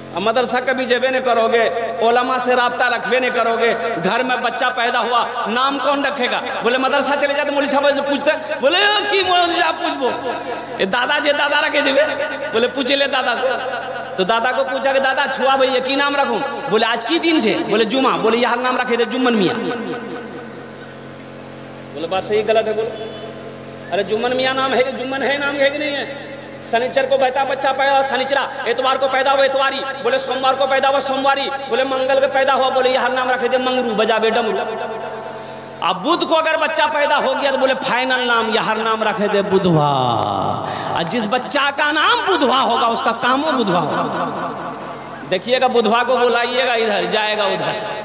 अब मदरसा कभी जबे नहीं करोगे, उलमा से राब्ता रखबे नहीं करोगे, घर में बच्चा पैदा हुआ, नाम कौन रखेगा? बोले मदरसा चले जाते मौलवी साहब से पूछते, बोले की मौलवी साहब पूछबो, ये दादा जे दादा रखे देवे, बोले पूछ ले दादा से। तो दादा को पूछा कि दादा छुआ भैया की नाम रखूं? बोले आज की दिन से? बोले जुमा। बोले यार नाम रखे थे जुम्मन मियाँ। बोले बात सही गलत है? बोले अरे जुम्मन मियाँ नाम है कि जुम्मन है, नाम है कि नहीं है? शनिचर को बहता बच्चा पैदा हुआ शनिचरा, एतवार को पैदा हुआ एतवारी, बोले सोमवार को पैदा हुआ सोमवारी, बोले मंगल को पैदा हुआ, बोले यार नाम रखे थे मंगरू, बजाबे डमरू। अब बुध को अगर बच्चा पैदा हो गया तो बोले फाइनल नाम यार नाम रखे थे बुधवा। और जिस बच्चा का नाम बुधवा होगा उसका कामो बुधवा होगा। देखिएगा बुधवा को बुलाइएगा इधर, जाएगा उधर।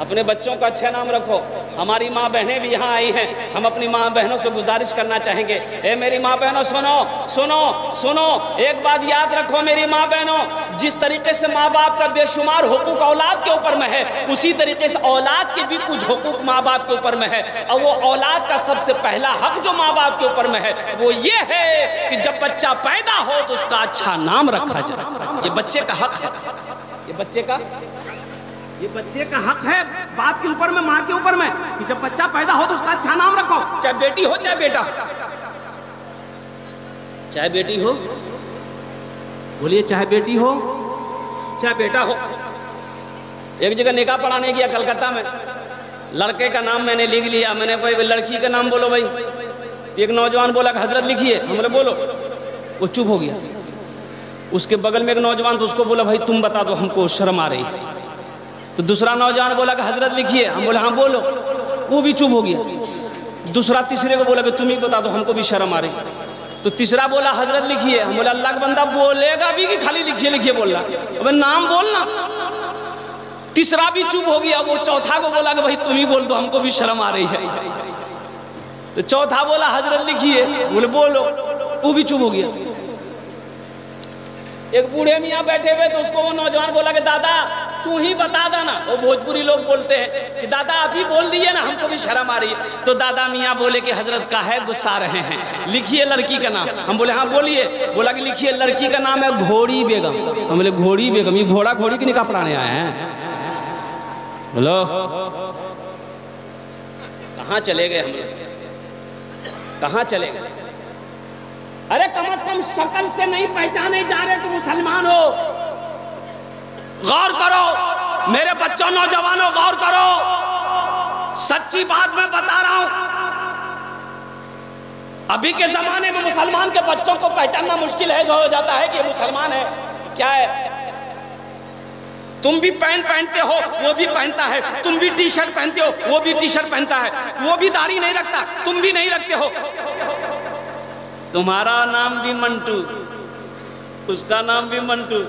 अपने बच्चों का अच्छा नाम रखो। हमारी माँ बहनें भी यहाँ आई हैं, हम अपनी माँ बहनों से गुजारिश करना चाहेंगे, ए मेरी माँ बहनों सुनो सुनो सुनो, एक बात याद रखो मेरी माँ बहनों, जिस तरीके से माँ बाप का बेशुमार हुकूक औलाद के ऊपर में है, उसी तरीके से औलाद के भी कुछ हुकूक माँ बाप के ऊपर में है। और वो औलाद का सबसे पहला हक जो माँ बाप के ऊपर में है वो ये है कि जब बच्चा पैदा हो तो उसका अच्छा नाम रखा जाए। ये बच्चे का हक है, ये बच्चे का हक है बाप के ऊपर में, माँ के ऊपर में, कि जब बच्चा पैदा हो तो उसका अच्छा नाम रखो, चाहे बेटी हो चाहे बेटा हो। चाहे बेटी हो, बोलिए, चाहे बेटी हो चाहे बेटा हो। एक जगह निकाह पढ़ाने गया कलकत्ता में, लड़के का नाम मैंने लिख लिया, मैंने भाई लड़की का नाम बोलो भाई। एक नौजवान बोला कि हजरत लिखिए, हम बोले बोलो, वो चुप हो गया। उसके बगल में एक नौजवान, तो उसको बोला भाई तुम बता दो, हमको शर्म आ रही है। तो दूसरा नौजवान बोला कि हजरत लिखिए, हम बोले हाँ बोलो, वो भी चुप हो गया। दूसरा तीसरे को बोला कि तुम ही बता दो, हमको भी शर्म आ रही। तो तीसरा बोला हजरत लिखिए, हम बोला अल्लाह का बंदा बोलेगा भी कि खाली लिखिए लिखिए बोल रहा, अबे नाम बोलना। तीसरा भी चुप हो गया। वो चौथा को बोला कि भाई तुम ही बोल दो, हमको भी शर्म आ रही है। तो चौथा बोला हजरत लिखिए, बोले बोलो, वो भी चुप हो गया। एक बूढ़े मियाँ बैठे हुए, तो उसको वो नौजवान बोला कि दादा तू ही बता देना। वो भोजपुरी लोग बोलते हैं कि दादा आप ही बोल दिए ना, हमको भी शर्म आ रही है। तो दादा मियाँ बोले कि हजरत काहे गुस्सा रहे हैं, लिखिए लड़की का नाम। हम बोले हाँ बोलिए। बोला कि लिखिए लड़की का नाम है घोड़ी बेगम। हम बोले घोड़ी बेगम, ये घोड़ा घोड़ी की निकाह पढ़ाने आए हैं? बोलो कहाँ चले गए हम लोग, कहाँ चले गए? अरे कम से कम शक्ल से नहीं पहचाने जा रहे कि मुसलमान हो। गौर करो मेरे बच्चों, नौजवानों, गौर करो, सच्ची बात मैं बता रहा हूं। अभी के जमाने में मुसलमान के बच्चों को पहचानना मुश्किल है, जो हो जाता है कि ये मुसलमान है। क्या है? तुम भी पैंट पहनते हो, वो भी पहनता है, तुम भी टी शर्ट पहनते हो, वो भी टी शर्ट पहनता है, वो भी दाढ़ी नहीं रखता, तुम भी नहीं रखते हो। तुम्हारा नाम भी मंटू, उसका नाम भी मंटू,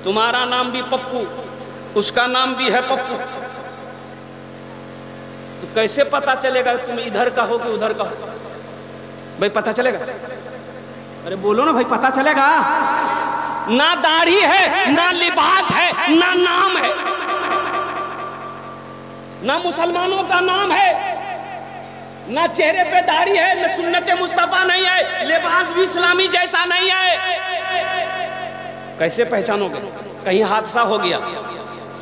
तुम्हारा नाम भी पप्पू, उसका नाम भी है पप्पू। तो कैसे पता चलेगा तुम इधर का हो कि उधर का हो? भाई पता चलेगा? अरे बोलो ना भाई, पता चलेगा? ना दाढ़ी है, ना लिबास है, ना नाम है, ना मुसलमानों का नाम है, ना चेहरे पे दाढ़ी है, ना सुन्नत मुस्तफा नहीं है, लिबास भी इस्लामी जैसा नहीं है। कैसे पहचानोगे? कहीं हादसा हो गया,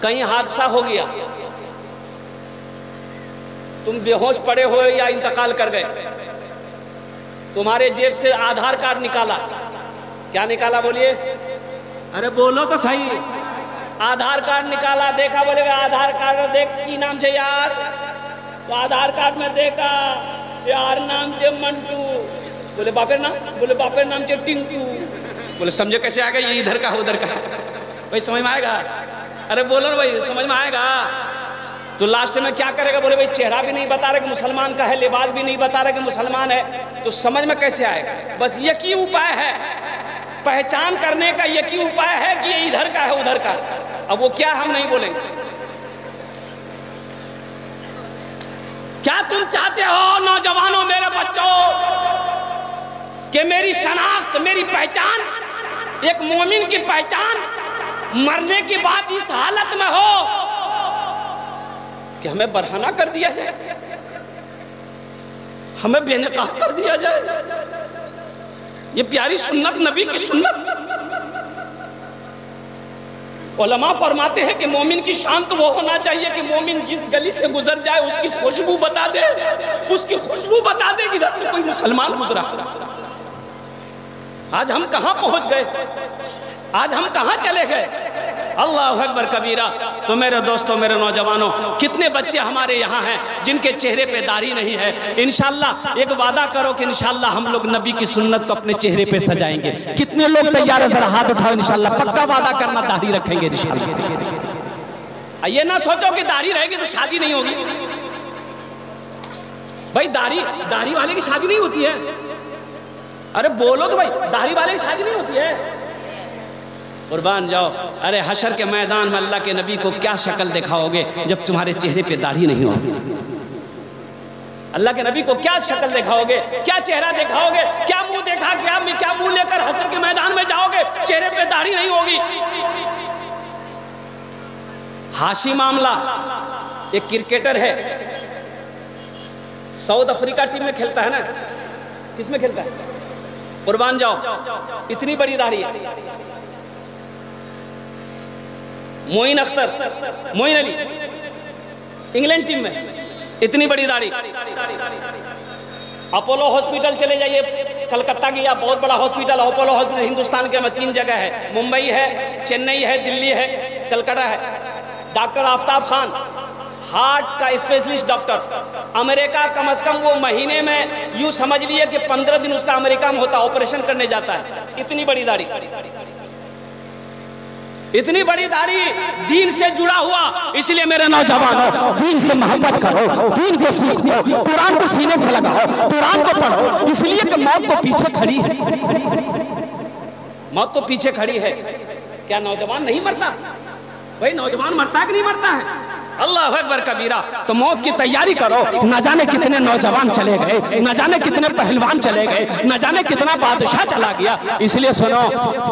कहीं हादसा हो गया, तुम बेहोश पड़े हो या इंतकाल कर गए, तुम्हारे जेब से आधार कार्ड निकाला, क्या निकाला बोलिए? अरे बोलो तो सही। आधार कार्ड निकाला, देखा, बोलेगा आधार कार्ड देख की नाम है यार, तो आधार कार्ड में देखा यार नाम है मंटू, बोले बापेर नाम, बोले बापेर नाम है टिंकू, बोले समझे कैसे आ गया, ये इधर का उधर का, भाई समझ में आएगा? अरे बोलो ना भाई, समझ में आएगा? तो लास्ट में क्या करेगा? बोले भाई चेहरा भी नहीं बता रहे कि मुसलमान का है, लिबास भी नहीं बता रहे कि मुसलमान है, तो समझ में कैसे आएगा? बस एक ही उपाय है पहचान करने का, एक ही उपाय है कि ये इधर का है उधर का। अब वो क्या हम नहीं बोलेंगे। क्या तुम चाहते हो नौजवानों, मेरे बच्चों, कि मेरी शनाख्त, मेरी पहचान, एक मोमिन की पहचान मरने के बाद इस हालत में हो कि हमें बरहना कर दिया जाए, हमें बेनकाब कर दिया जाए? ये प्यारी सुन्नत, नबी की सुन्नत। उलमा फरमाते हैं कि मोमिन की शान तो वो होना चाहिए कि मोमिन जिस गली से गुजर जाए उसकी खुशबू बता दे, उसकी खुशबू बता दे कि इधर से कोई मुसलमान गुजरा। आज हम कहां पहुंच गए, आज हम कहां चले गए? अल्लाह अकबर कबीरा। तो मेरे दोस्तों, मेरे नौजवानों, कितने बच्चे हमारे यहाँ हैं जिनके चेहरे पे दाढ़ी नहीं है। इंशाल्लाह एक वादा करो कि इंशाल्लाह हम लोग नबी की सुन्नत को अपने चेहरे पे सजाएंगे। कितने लोग तैयार है? जरा हाथ उठाओ। इंशाल्लाह पक्का वादा करना, दाढ़ी रखेंगे इंशाल्लाह। ये ना सोचो कि दाढ़ी रहेगी तो शादी नहीं होगी। भाई दाढ़ी वाले की शादी नहीं होती है। अरे बोलो तो भाई, दाढ़ी वाले की शादी नहीं होती है। कुर्बान जाओ। अरे हशर के मैदान में अल्लाह के नबी को क्या शक्ल दिखाओगे जब तुम्हारे चेहरे पे दाढ़ी नहीं होगी? अल्लाह के नबी को क्या शक्ल दिखाओगे, क्या चेहरा दिखाओगे, क्या मुंह देखा, क्या मुंह लेकर हशर के मैदान में जाओगे, चेहरे पे दाढ़ी नहीं होगी? हाशी मामला, एक क्रिकेटर है, साउथ अफ्रीका टीम में खेलता है ना, किस में खेलता है? कुर्बान जाओ, इतनी बड़ी दाढ़ी है। मोइन अख्तर, मोइन अली, इंग्लैंड टीम में इतनी बड़ी दाढ़ी। अपोलो हॉस्पिटल चले जाइए, कलकत्ता की, या बहुत बड़ा हॉस्पिटल अपोलो हॉस्पिटल हिंदुस्तान के में 3 जगह है, मुंबई है, चेन्नई है, दिल्ली है, कलकत्ता है। डॉक्टर आफ्ताब खान, हार्ट का स्पेशलिस्ट डॉक्टर, अमेरिका कम से कम वो महीने में यूं समझ लिए कि 15 दिन उसका अमेरिका में होता, ऑपरेशन करने जाता है। इतनी बड़ी दाढ़ी, इतनी बड़ी दाढ़ी, दीन से जुड़ा हुआ। इसलिए मेरे नौजवानों, दीन से मोहब्बत करो, दीन को सीखो, कुरान को सीने से लगाओ, कुरान को पढ़ो। इसलिए कि मौत तो पीछे खड़ी है, मौत तो पीछे खड़ी है। क्या नौजवान नहीं मरता? भाई नौजवान मरता है कि नहीं मरता है? अल्लाह अकबर कबीरा। तो मौत की तैयारी करो। न जाने कितने नौजवान चले गए, न जाने कितने पहलवान चले गए, न जाने कितना बादशाह चला गया। इसलिए सुनो,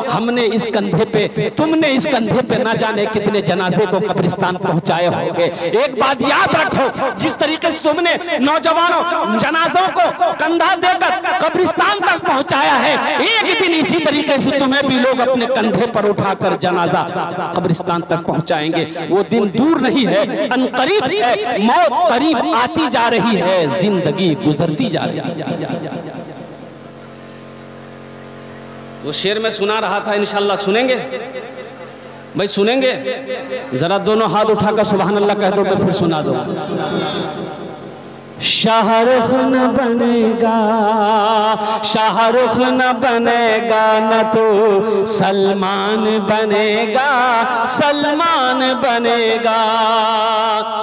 हमने इस कंधे पे, तुमने इस कंधे पे न जाने कितने जनाजे को कब्रिस्तान पहुंचाए होंगे। एक बात याद रखो, जिस तरीके से तुमने नौजवानों जनाजों को कंधा देकर कब्रिस्तान तक पहुंचाया है, एक दिन इसी तरीके से तुम्हें भी लोग अपने कंधे पर उठाकर जनाजा कब्रिस्तान तक पहुंचाएंगे। वो दिन दूर नहीं है, अनकरीब है। मौत करीब आती जा रही है, जिंदगी गुजरती जा रही है। वो शेर में सुना रहा था, इंशाल्लाह सुनेंगे भाई, सुनेंगे। जरा दोनों हाथ उठाकर सुभान अल्लाह कह दो, मैं फिर सुना दो। शाहरुख न बनेगा, शाहरुख न बनेगा, न तो सलमान बनेगा, सलमान बनेगा।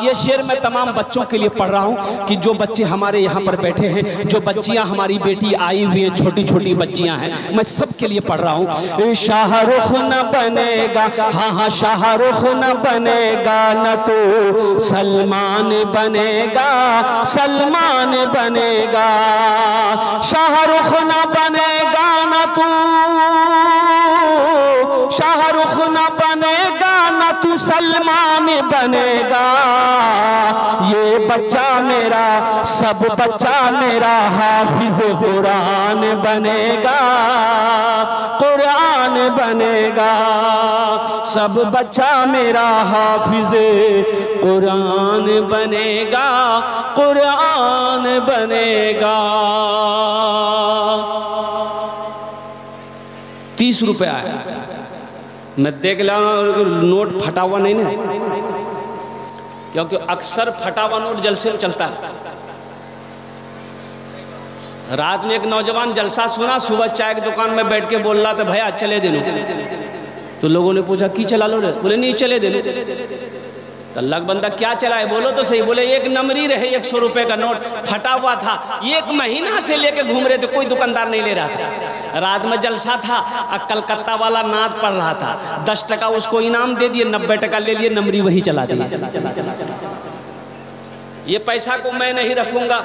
ये शेर मैं तमाम बच्चों के लिए पढ़ रहा हूँ कि जो बच्चे हमारे यहाँ पर बैठे हैं, जो बच्चियाँ हमारी बेटी आई हुई हैं, छोटी छोटी बच्चियाँ हैं, मैं सबके लिए पढ़ रहा हूँ। शाहरुख न बनेगा, हाँ हाँ शाहरुख न बनेगा, न तो सलमान बनेगा, सलमान बनेगा। शाहरुख न बनेगा, न तू शाहरुख न बनेगा, न तू सलमान बनेगा। ये बच्चा मेरा, सब बच्चा मेरा हाफिज कुरान बनेगा, कुरान बनेगा। सब बच्चा मेरा हाफिज कुरान बनेगा, कुरान बनेगा। 30 रुपया है, मैं देख ला नोट फटा हुआ नहीं ना, क्योंकि अक्सर फटा हुआ नोट जलसे में चलता है। रात में एक नौजवान जलसा सुना, सुबह चाय की दुकान में बैठ के बोल रहा था, भैया चले देनो। तो लोगों ने पूछा की चला लो रे? बोले नहीं चले देनो। तो अल्लाह का बंदा क्या चला है, बोलो तो सही। बोले एक नंबरी रहे, 100 रुपए का नोट फटा हुआ था, 1 महीना से लेके घूम रहे थे, कोई दुकानदार नहीं ले रहा था। रात में जलसा था, कलकत्ता वाला नाद पढ़ रहा था, 10 टका उसको इनाम दे दिए, 90 टका ले लिए, नंबरी वही चला दिया। ये पैसा को मैं नहीं रखूंगा,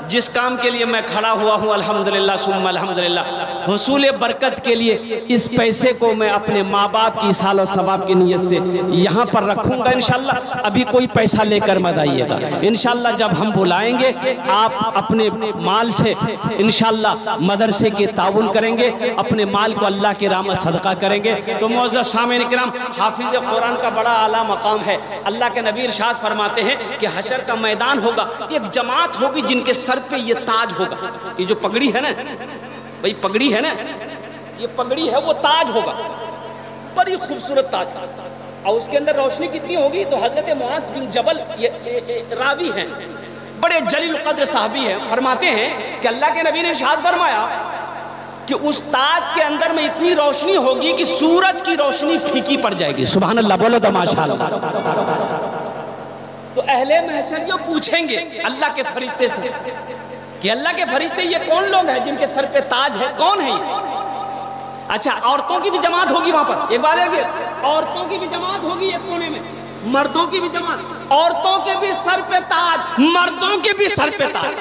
जिस काम के लिए मैं खड़ा हुआ हूँ अल्हम्दुलिल्लाह सुम्मा अल्हम्दुलिल्लाह हुसूल बरकत के लिए, इस पैसे को मैं अपने माँ बाप की साल और सवाब की नीयत से यहाँ पर रखूंगा इंशाल्लाह। अभी कोई पैसा लेकर मत आइएगा इंशाल्लाह। जब हम बुलाएंगे आप अपने माल से इंशाल्लाह मदरसे के ताउन करेंगे, अपने माल को अल्लाह के राह में सदका करेंगे। तो मौजूद सामईन किराम, हाफिज कुरान का बड़ा आला मकाम है। अल्लाह के नबी इरशाद फरमाते हैं कि हशर का मैदान होगा, एक जमात होगी जिनके सर पे ये ताज होगा। ये जो पगड़ी है ना भाई, पगड़ी है ना, ये पगड़ी है, वो ताज होगा, बड़ी खूबसूरत ताज। और उसके अंदर रोशनी कितनी होगी? तो हजरत मुआज बिन जबल ये रावी हैं, बड़े जलील कद्र साहबी हैं, फरमाते हैं कि अल्लाह के नबी ने इरशाद फरमाया कि उस ताज के अंदर में इतनी रोशनी होगी कि सूरज की रोशनी फीकी पड़ जाएगी। सुभान अल्लाह, बोलो तो माशाअल्लाह। तो अहले महशर ये पूछेंगे अल्लाह के फरिश्ते से कि अल्लाह के फरिश्ते ये कौन लोग हैं जिनके सर पे ताज है, कौन है ये? अच्छा, औरतों की भी जमात होगी वहां पर। एक बात है, औरतों की भी जमात होगी एक कोने में, मर्दों की भी जमात, औरतों के भी सर पे ताज, मर्दों के भी सर पे ताज।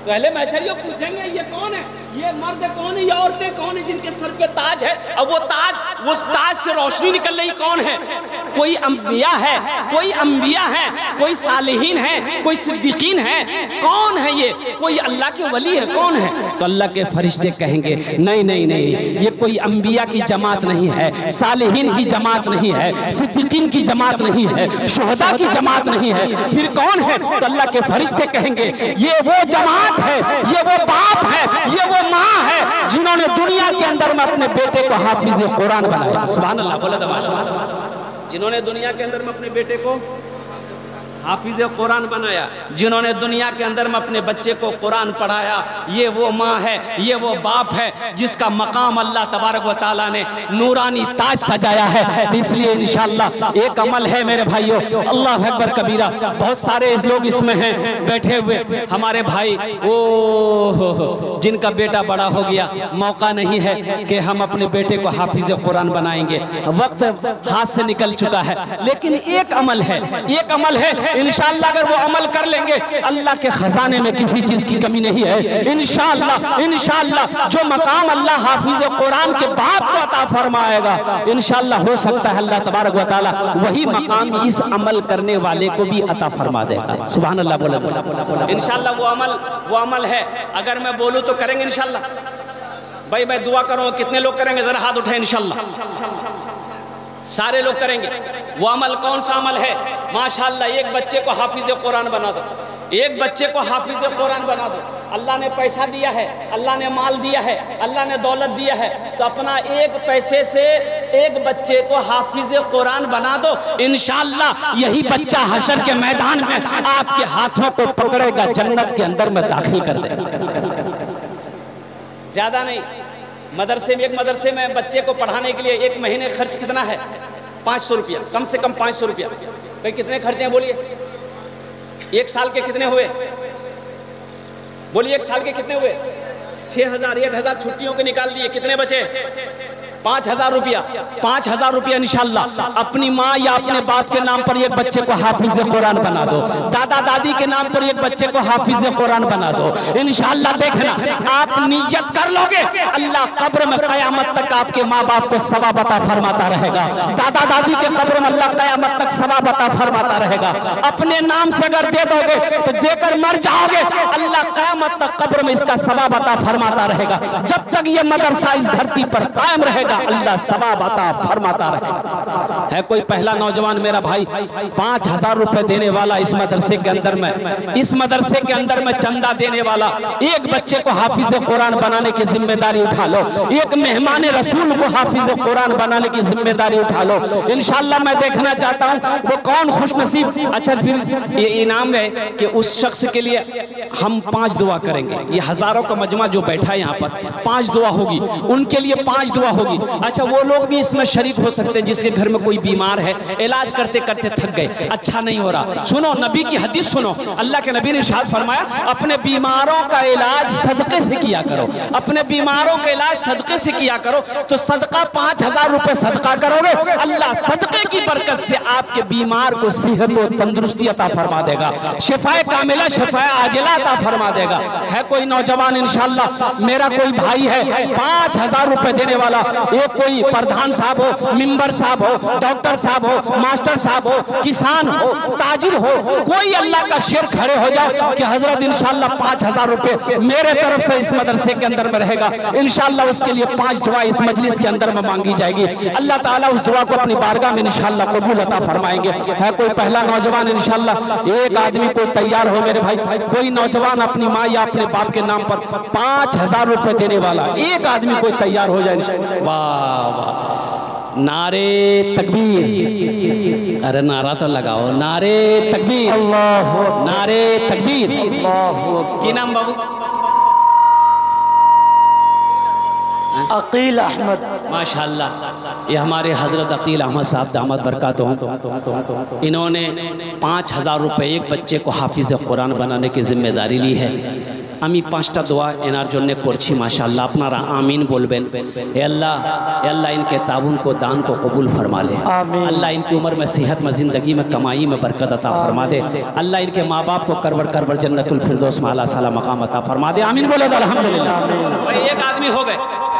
तो अहले महशर ये पूछेंगे ये कौन है, ये मर्द कौन है, ये औरतें कौन है जिनके सर पे ताज है? और वो ताज, उस ताज से रोशनी निकल रही, कौन है? कोई अंबिया है, कोई अंबिया है, कोई सालिहीन है, कोई सिद्दीकीन है, कौन है ये? कोई अल्लाह के वली है, कौन है? तो अल्लाह के फरिश्ते कहेंगे नहीं नहीं नहीं, ये कोई अंबिया की जमात नहीं है, सालिहीन की जमात नहीं है, सिद्दीकीन की जमात नहीं है, शुहदा की जमात नहीं है, फिर कौन है? तो अल्लाह के फरिश्ते कहेंगे ये वो जमात है, ये वो बाप है, ये वो माँ है जिन्होंने दुनिया के अंदर में अपने बेटे को हाफिज कुरान बनाया। सुभान अल्लाह, बोला तो माशाअल्लाह। जिन्होंने दुनिया के अंदर में अपने बेटे को हाफिज कुरान बनाया, जिन्होंने दुनिया के अंदर में अपने बच्चे को कुरान पढ़ाया, ये वो माँ है, ये वो बाप है जिसका मकाम अल्लाह तबारक व तआला ने नूरानी ताज सजाया है। इसलिए इंशाअल्लाह एक अमल है मेरे भाइयों, अल्लाह अकबर कबीरा। बहुत सारे इस लोग इसमें हैं बैठे हुए हमारे भाई, ओ जिनका बेटा बड़ा हो गया, मौका नहीं है कि हम अपने बेटे को हाफिज कुरान बनाएंगे, वक्त हाथ से निकल चुका है। लेकिन एक अमल है, एक अमल है, इंशाअल्लाह अगर वो अमल कर लेंगे अल्लाह के खजाने में किसी चीज की कमी नहीं है। इंशाअल्लाह इंशाअल्लाह जो मकाम अल्लाह हाफिज कुरान के बाप को अता फरमाएगा, इंशाअल्लाह हो सकता है अल्लाह तबारक व तआला वही मकाम इस अमल करने वाले को भी अता फरमा देगा। सुभान अल्लाह, बोला इंशाअल्लाह। वो अमल है, अगर मैं बोलूं तो करेंगे इंशाअल्लाह। भाई मैं दुआ करूंगा, कितने लोग करेंगे? जरा हाथ उठाएं। इंशाअल्लाह सारे लोग करेंगे। वो अमल कौन सा अमल है? माशाअल्लाह, एक बच्चे को हाफिज कुरान बना दो, एक बच्चे को हाफिज कुरान बना दो। अल्लाह ने पैसा दिया है, अल्लाह ने माल दिया है, अल्लाह ने दौलत दिया है, तो अपना एक पैसे से एक बच्चे को हाफिज कुरान बना दो। इंशाअल्लाह यही बच्चा हशर के मैदान में आपके हाथों को पकड़ेगा, जन्नत के अंदर में दाखिल कर देगा। ज्यादा नहीं, मदरसे में, एक मदरसे में बच्चे को पढ़ाने के लिए एक महीने खर्च कितना है? 500 रुपया, कम से कम 500 रुपया। भाई कितने खर्चे हैं बोलिए? एक साल के कितने हुए? बोलिए एक साल के कितने हुए? 6000। 1000 छुट्टियों के निकाल दिए, कितने बचे? 5000 रुपया। 5000 रुपया इंशाअल्लाह अपनी माँ या अपने बाप के नाम पर एक बच्चे को हाफिज कुरान बना दो, दादा दादी के नाम पर एक बच्चे को हाफिज कुरान बना दो। इंशाअल्लाह देखना, आप नियत कर लोगे, अल्लाह कब्र में कयामत तक आपके माँ बाप को सवाब अता फरमाता रहेगा, दादा दादी के कब्र में अल्लाह कयामत तक सवाब अता फरमाता रहेगा। अपने नाम से अगर दे दोगे तो देकर मर जाओगे, अल्लाह कयामत तक कब्र में इसका सवाब अता फरमाता रहेगा। जब तक ये मदरसा इस धरती पर कायम रहेगा अल्लाह सवाब अता फरमाता रहेगा। है कोई पहला नौजवान मेरा भाई 5000 रुपए देने वाला इस मदरसे के अंदर में, इस मदरसे के अंदर में चंदा देने वाला, एक बच्चे को हाफिज कुरान बनाने की जिम्मेदारी उठा लो, एक मेहमान रसूल को हाफिज कुरान बनाने की जिम्मेदारी उठा लो। इंशाअल्लाह मैं देखना चाहता हूँ वो कौन खुश नसीब। अच्छा फिर ये इनाम है कि उस शख्स के लिए हम 5 दुआ करेंगे। ये हजारों का मजमा जो बैठा है यहाँ पर 5 दुआ होगी, उनके लिए 5 दुआ होगी। अच्छा, वो लोग भी इसमें शरीक हो सकते हैं जिसके घर में कोई बीमार है, इलाज करते करते थक गए, अच्छा नहीं हो रहा। सुनो नबी की हदीस सुनो, अल्लाह के नबी ने इरशाद फरमाया, अपने बीमारों का इलाज सदके से किया करो, अपने बीमारों का इलाज सदके से किया करो। तो सदका 5000 रुपए सदका करोगे, अल्लाह सदके की बरकत से आपके बीमार को सेहत और तंदुरुस्ती अता फरमा देगा, शिफाए कामिला शिफाए आजिला अता फरमा देगा। है कोई नौजवान इंशाअल्लाह, मेरा कोई भाई है 5000 रुपए देने वाला, एक कोई प्रधान साहब हो, मेंबर साहब हो, डॉक्टर साहब हो, मास्टर साहब हो, किसान हो, ताजिर हो, कोई अल्लाह का शेर खड़े हो जाओ कि हजरत इंशाअल्लाह 5000 रुपए मेरे तरफ से इस मदरसे के अंदर में रहेगा, इंशाअल्लाह उसके लिए 5 दुआ इस मजलिस के अंदर में मांगी जाएगी। अल्लाह ताला उस दुआ को अपनी बारगाह में इंशाअल्लाह कबूल अता फरमाएंगे। है कोई पहला नौजवान इंशाअल्लाह, एक आदमी कोई तैयार हो मेरे भाई, कोई नौजवान अपनी माँ या अपने बाप के नाम पर 5000 रुपए देने वाला, एक आदमी कोई तैयार हो जाए इंशाअल्लाह। वाह वाह, नारे तकबीर, अरे नारा तो लगाओ, नारे तकबीर, अल्लाह नारे तकबीर। की नाम बाबू? अकील अहमद। माशाअल्लाह, ये हमारे हजरत अकील अहमद साहब दामद बरकातहू, इन्होंने 5000 रुपये एक बच्चे को हाफिज़ कुरान बनाने की जिम्मेदारी ली है। আমি 5টা দোয়া এনার জন্য করছি माशाअल्लाह, আপনারা आमीन बोलबेन। ए अल्लाह इनके ताउन को दान को कबूल फरमा ले, अल्लाह इनकी उम्र में सेहत में ज़िंदगी में कमाई में बरकत अता फरमा दे, अल्लाह इनके माँ बाप को करवर करवर जन्नतुल फिरदौस में आला साला मकाम अता फरमा दे। आमीन बोले तो अल्हम्दुलिल्लाह। भाई एक आदमी हो गए,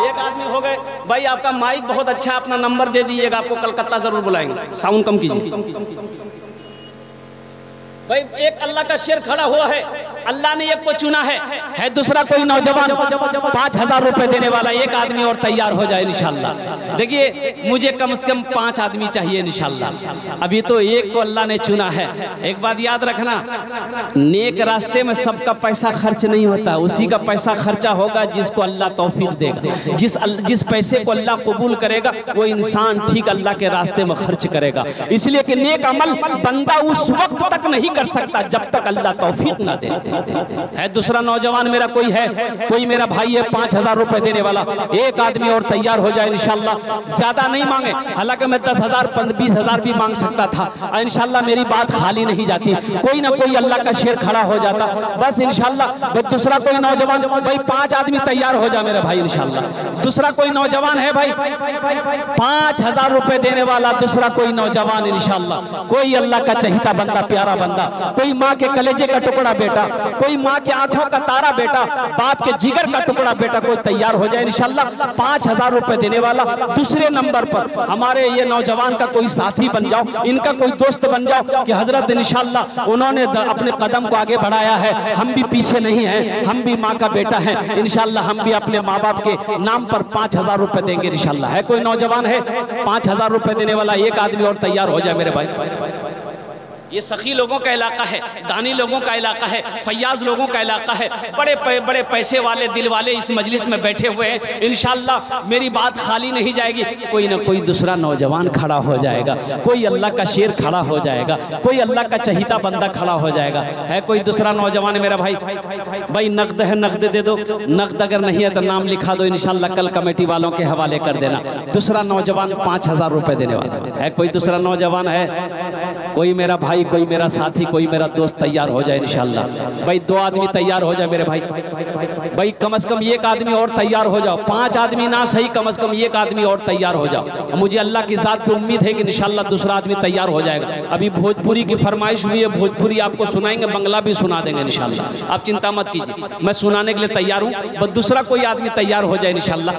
एक आदमी हो गए भाई। आपका माइक बहुत अच्छा, अपना नंबर दे दीजिएगा, आपको कलकत्ता जरूर बुलाएंगे। साउंड कम कीजिए भाई। एक अल्लाह का शेर खड़ा हुआ है, अल्लाह ने एक को चुना है दूसरा कोई नौजवान 5000 रुपए देने वाला, एक आदमी और तैयार हो जाए इंशाअल्लाह। देखिए मुझे कम से कम 5 आदमी चाहिए इंशाअल्लाह, अभी तो एक को अल्लाह ने चुना है। एक बात याद रखना, नेक रास्ते में सबका पैसा खर्च नहीं होता, उसी का पैसा खर्चा होगा जिसको अल्लाह तौफीक देगा। जिस पैसे को अल्लाह कबूल करेगा वो इंसान ठीक अल्लाह के रास्ते में खर्च करेगा। इसलिए कि नेक अमल बंदा उस वक्त तक नहीं कर सकता जब तक अल्लाह तौफीक ना दे। है दूसरा नौजवान मेरा कोई है, कोई मेरा भाई है 5000 रुपए देने वाला, एक आदमी और तैयार हो जाए इंशाअल्लाह। ज्यादा नहीं मांगे, हालांकि मैं 10,000 20,000 भी मांग सकता था, इंशाअल्लाह मेरी बात खाली नहीं जाती, कोई ना कोई अल्लाह का शेर खड़ा हो जाता बस इंशाअल्लाह। दूसरा कोई नौजवान भाई 5 आदमी तैयार हो जाए मेरे भाई इंशाअल्लाह। दूसरा कोई नौजवान है भाई 5000 रुपए देने वाला, दूसरा कोई नौजवान इंशाअल्लाह, कोई अल्लाह का चहीता बंदा, प्यारा बंदा, कोई माँ के कलेजे का टुकड़ा बेटा, कोई माँ की आंखों का तारा बेटा, बाप के जिगर का टुकड़ा बेटा, कोई तैयार हो जाए इंशाअल्लाह। 5000 रुपए देने वाला। दूसरे नंबर पर हमारे ये नौजवान का कोई साथी बन जाओ, इनका कोई दोस्त बन जाओ कि हजरत इंशाअल्लाह उन्होंने अपने कदम को आगे बढ़ाया है, हम भी पीछे नहीं हैं, हम भी माँ का बेटा है इंशाअल्लाह, हम भी अपने माँ बाप के नाम पर 5000 रुपए देंगे इंशाअल्लाह। है कोई नौजवान है 5000 रुपए देने वाला, एक आदमी और तैयार हो जाए मेरे भाई। ये सखी लोगों का इलाका है, दानी लोगों का इलाका है, फैयाज लोगों का इलाका है, बड़े पैसे वाले दिल वाले इस मजलिस में बैठे हुए हैं इंशाअल्लाह। मेरी बात खाली नहीं जाएगी, कोई ना कोई दूसरा नौजवान खड़ा हो जाएगा, कोई अल्लाह का शेर खड़ा हो जाएगा, कोई अल्लाह का चहीता बंदा खड़ा हो जाएगा। है कोई दूसरा नौजवान मेरा भाई? भाई नकद है, नकद दे दो, नकद अगर नहीं है तो नाम लिखा दो इंशाअल्लाह, कल कमेटी वालों के हवाले कर देना। दूसरा नौजवान 5000 रुपए देने वाला है, कोई दूसरा नौजवान है? कोई मेरा भाई, कोई मेरा साथी, कोई मेरा दोस्त तैयार हो जाए इंशाअल्लाह। भाई 2 आदमी तैयार हो जाए मेरे भाई। भाई कम से कम एक आदमी और तैयार हो जाओ, 5 आदमी ना सही, कम से कम एक आदमी और तैयार हो जाओ। मुझे अल्लाह की ज़ात पे उम्मीद है कि इंशाअल्लाह दूसरा आदमी तैयार हो जाएगा। अभी भोजपुरी की फरमाइश हुई है, भोजपुरी आपको सुनाएंगे, बंगला भी सुना देंगे इंशाअल्लाह, आप चिंता मत कीजिए, मैं सुनाने के लिए तैयार हूँ। बस दूसरा कोई आदमी तैयार हो जाए इंशाअल्लाह।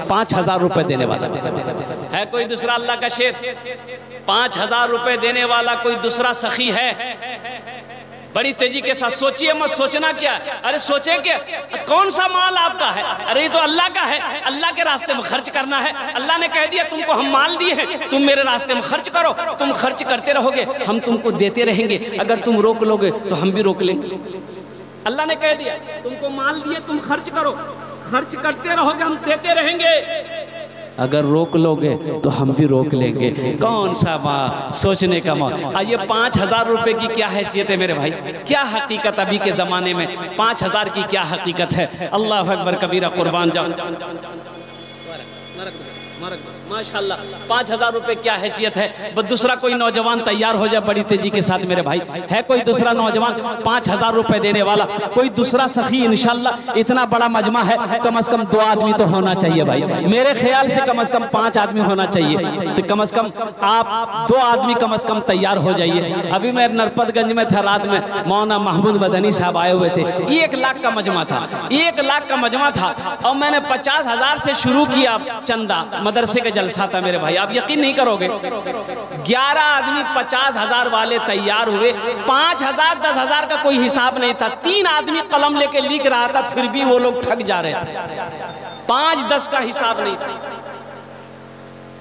5000 रुपए देने वाला है कोई दूसरा अल्लाह का शेर? 5000 रुपए देने वाला कोई दूसरा सखी है? बड़ी तेजी के साथ सोचिए मत, सोचना क्या, अरे सोचे क्या, कौन सा माल आपका है? अरे ये तो अल्लाह का है, अल्लाह के रास्ते में खर्च करना है। अल्लाह ने कह दिया तुमको हम माल दिए हैं, तुम मेरे रास्ते में खर्च करो, तुम खर्च करते रहोगे, हम तुमको देते रहेंगे, अगर तुम रोक लोगे तो हम भी रोक लेंगे। अल्लाह ने कह दिया तुमको माल दिए, तुम खर्च करो, खर्च करते रहोगे, हम देते रहेंगे। अगर रोक लोगे तो हम भी रोक लेंगे। कौन सा सोचने का मौका। ये 5,000 रुपए की क्या हैसियत है मेरे भाई, क्या हकीकत अभी के ज़माने में 5,000 की क्या हकीकत है। अल्लाह अकबर कबीरा, कुर्बान जाओ। माशाल्लाह 5,000 रुपए क्या हैसियत है। बस दूसरा कोई नौजवान तैयार हो जाए बड़ी तेजी के साथ मेरे भाई, है कोई दूसरा नौजवान 5,000 रुपए देने वाला, कोई दूसरा सखी इंशाल्लाह। इतना बड़ा मजमा है, कम से कम 2 आदमी तो होना चाहिए भाई, मेरे ख्याल से कम 5 आदमी होना चाहिए। तो कम से कम आप 2 आदमी कम से कम तैयार हो जाइए। अभी मैं नरपतगंज में था, रात में मौलाना महमूद मदनी साहब आए हुए थे। 1 लाख का मजमा था, 1 लाख का मजमा था, और मैंने 50,000 से शुरू किया चंदा। मदरसे का जलसा था मेरे भाई, आप यकीन नहीं करोगे 11 आदमी 50,000 वाले तैयार हुए। 5,000 10,000 का कोई हिसाब नहीं था। 3 आदमी कलम लेके लिख रहा था, फिर भी वो लोग थक जा रहे थे। 5-10 का हिसाब नहीं था।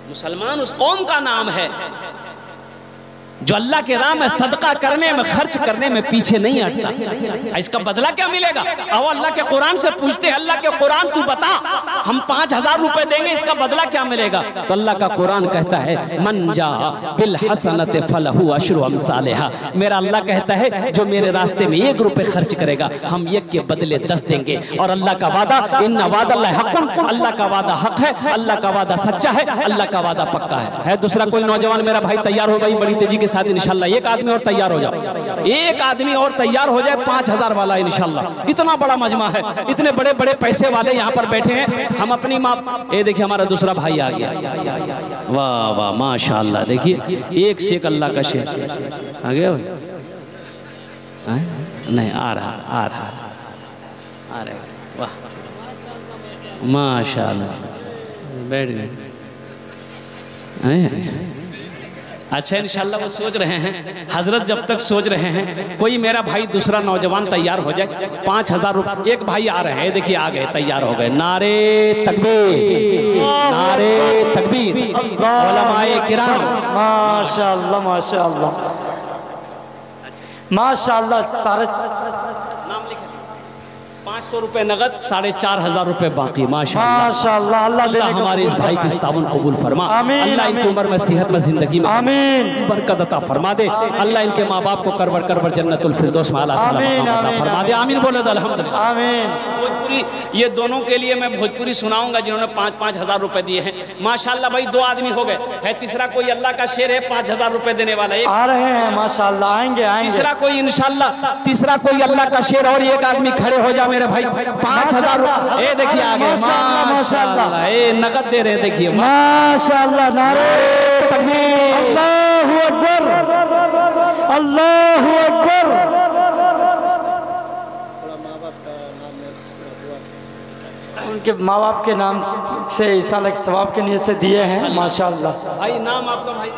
मुसलमान उस कौम का नाम है जो अल्लाह के राह में सदका करने में, खर्च करने में पीछे नहीं हटता। इसका बदला क्या मिलेगा? अब अल्लाह के कुरान से पूछते हैं, अल्लाह के कुरान तू बता, हम 5,000 रुपए देंगे, इसका बदला क्या मिलेगा? तो अल्लाह का कुरान कहता है मन जा बिल हसनत फलहु अशरु अमसालिहा। मेरा अल्लाह कहता है जो मेरे रास्ते में 1 रुपए खर्च करेगा, हम 1 के बदले 10 देंगे। और अल्लाह का वादा, इन्ना वादल्लाहि हक़्क़ुन, अल्लाह का वादा हक है, अल्लाह का वादा सच्चा है, अल्लाह का वादा पक्का है। दूसरा कोई नौजवान मेरा भाई तैयार हो भाई बड़ी तेजी के साथ इंशाल्लाह। 1 आदमी और तैयार हो जाओ, 1 आदमी और तैयार हो जाए 5,000 वाला इंशाल्लाह। इतना बड़ा मजमा है, इतने बड़े बड़े पैसे वाले यहाँ पर बैठे हैं। हम अपनी माँ, ये देखिए हमारा दूसरा भाई आ गया, वाह वाह माशाल्लाह। देखिए एक से एक अल्लाह का शेर आ गया भाई, नहीं आ रहा आ रहा, वाह माशाल्लाह, बैठ गए। अच्छा इंशाल्लाह वो सोच रहे हैं, हजरत जब तक सोच रहे हैं, कोई मेरा भाई दूसरा नौजवान तैयार हो जाए 5,000 रुपये। एक भाई आ रहे हैं, देखिए आ गए, तैयार हो गए। नारे तकबीर, नारे तकबीर, उलमाए किराम, माशाअल्लाह माशाअल्लाह माशाअल्लाह। सारे नाम लिखे 500 रुपए नगद, 4,500 रुपए बाकी। माशाअल्लाह। अल्लाह हमारे इस भाई की इस्तावन कबूल फरमा। अल्लाह इनकी उम्र में सेहत में जिंदगी में आमीन बरकत अता फरमा दे। अल्लाह इनके माँ बाप को करवर जन्नतुल फिरदौस में आला सलामत अता फरमा दे। आमीन बोले तो अल्हम्दुलिल्लाह आमीन। भोजपुरी ये दोनों के लिए मैं भोजपुरी सुनाऊंगा जिन्होंने 5,000 रुपए दिए हैं। माशाअल्लाह भाई 2 आदमी हो गए है। तीसरा कोई अल्लाह का शेर है 5,000 रुपए देने वाला, एक आ रहे हैं माशाअल्लाह, आएंगे। तीसरा कोई इंशाअल्लाह, तीसरा कोई अल्लाह का शेर, और 1 आदमी खड़े हो जा मेरे भाई 5,000 रुपए। ये देखिए आगे माशाअल्लाह, ये नगद दे रहे हैं, देखिए माशाअल्लाह। नारे तकबीर, अल्लाहू अकबर, अल्लाहू अकबर। उनके माँ बाप के नाम से ईसा अलैहि सवाब के नियत से दिए हैं माशाअल्लाह। भाई नाम आपका भाई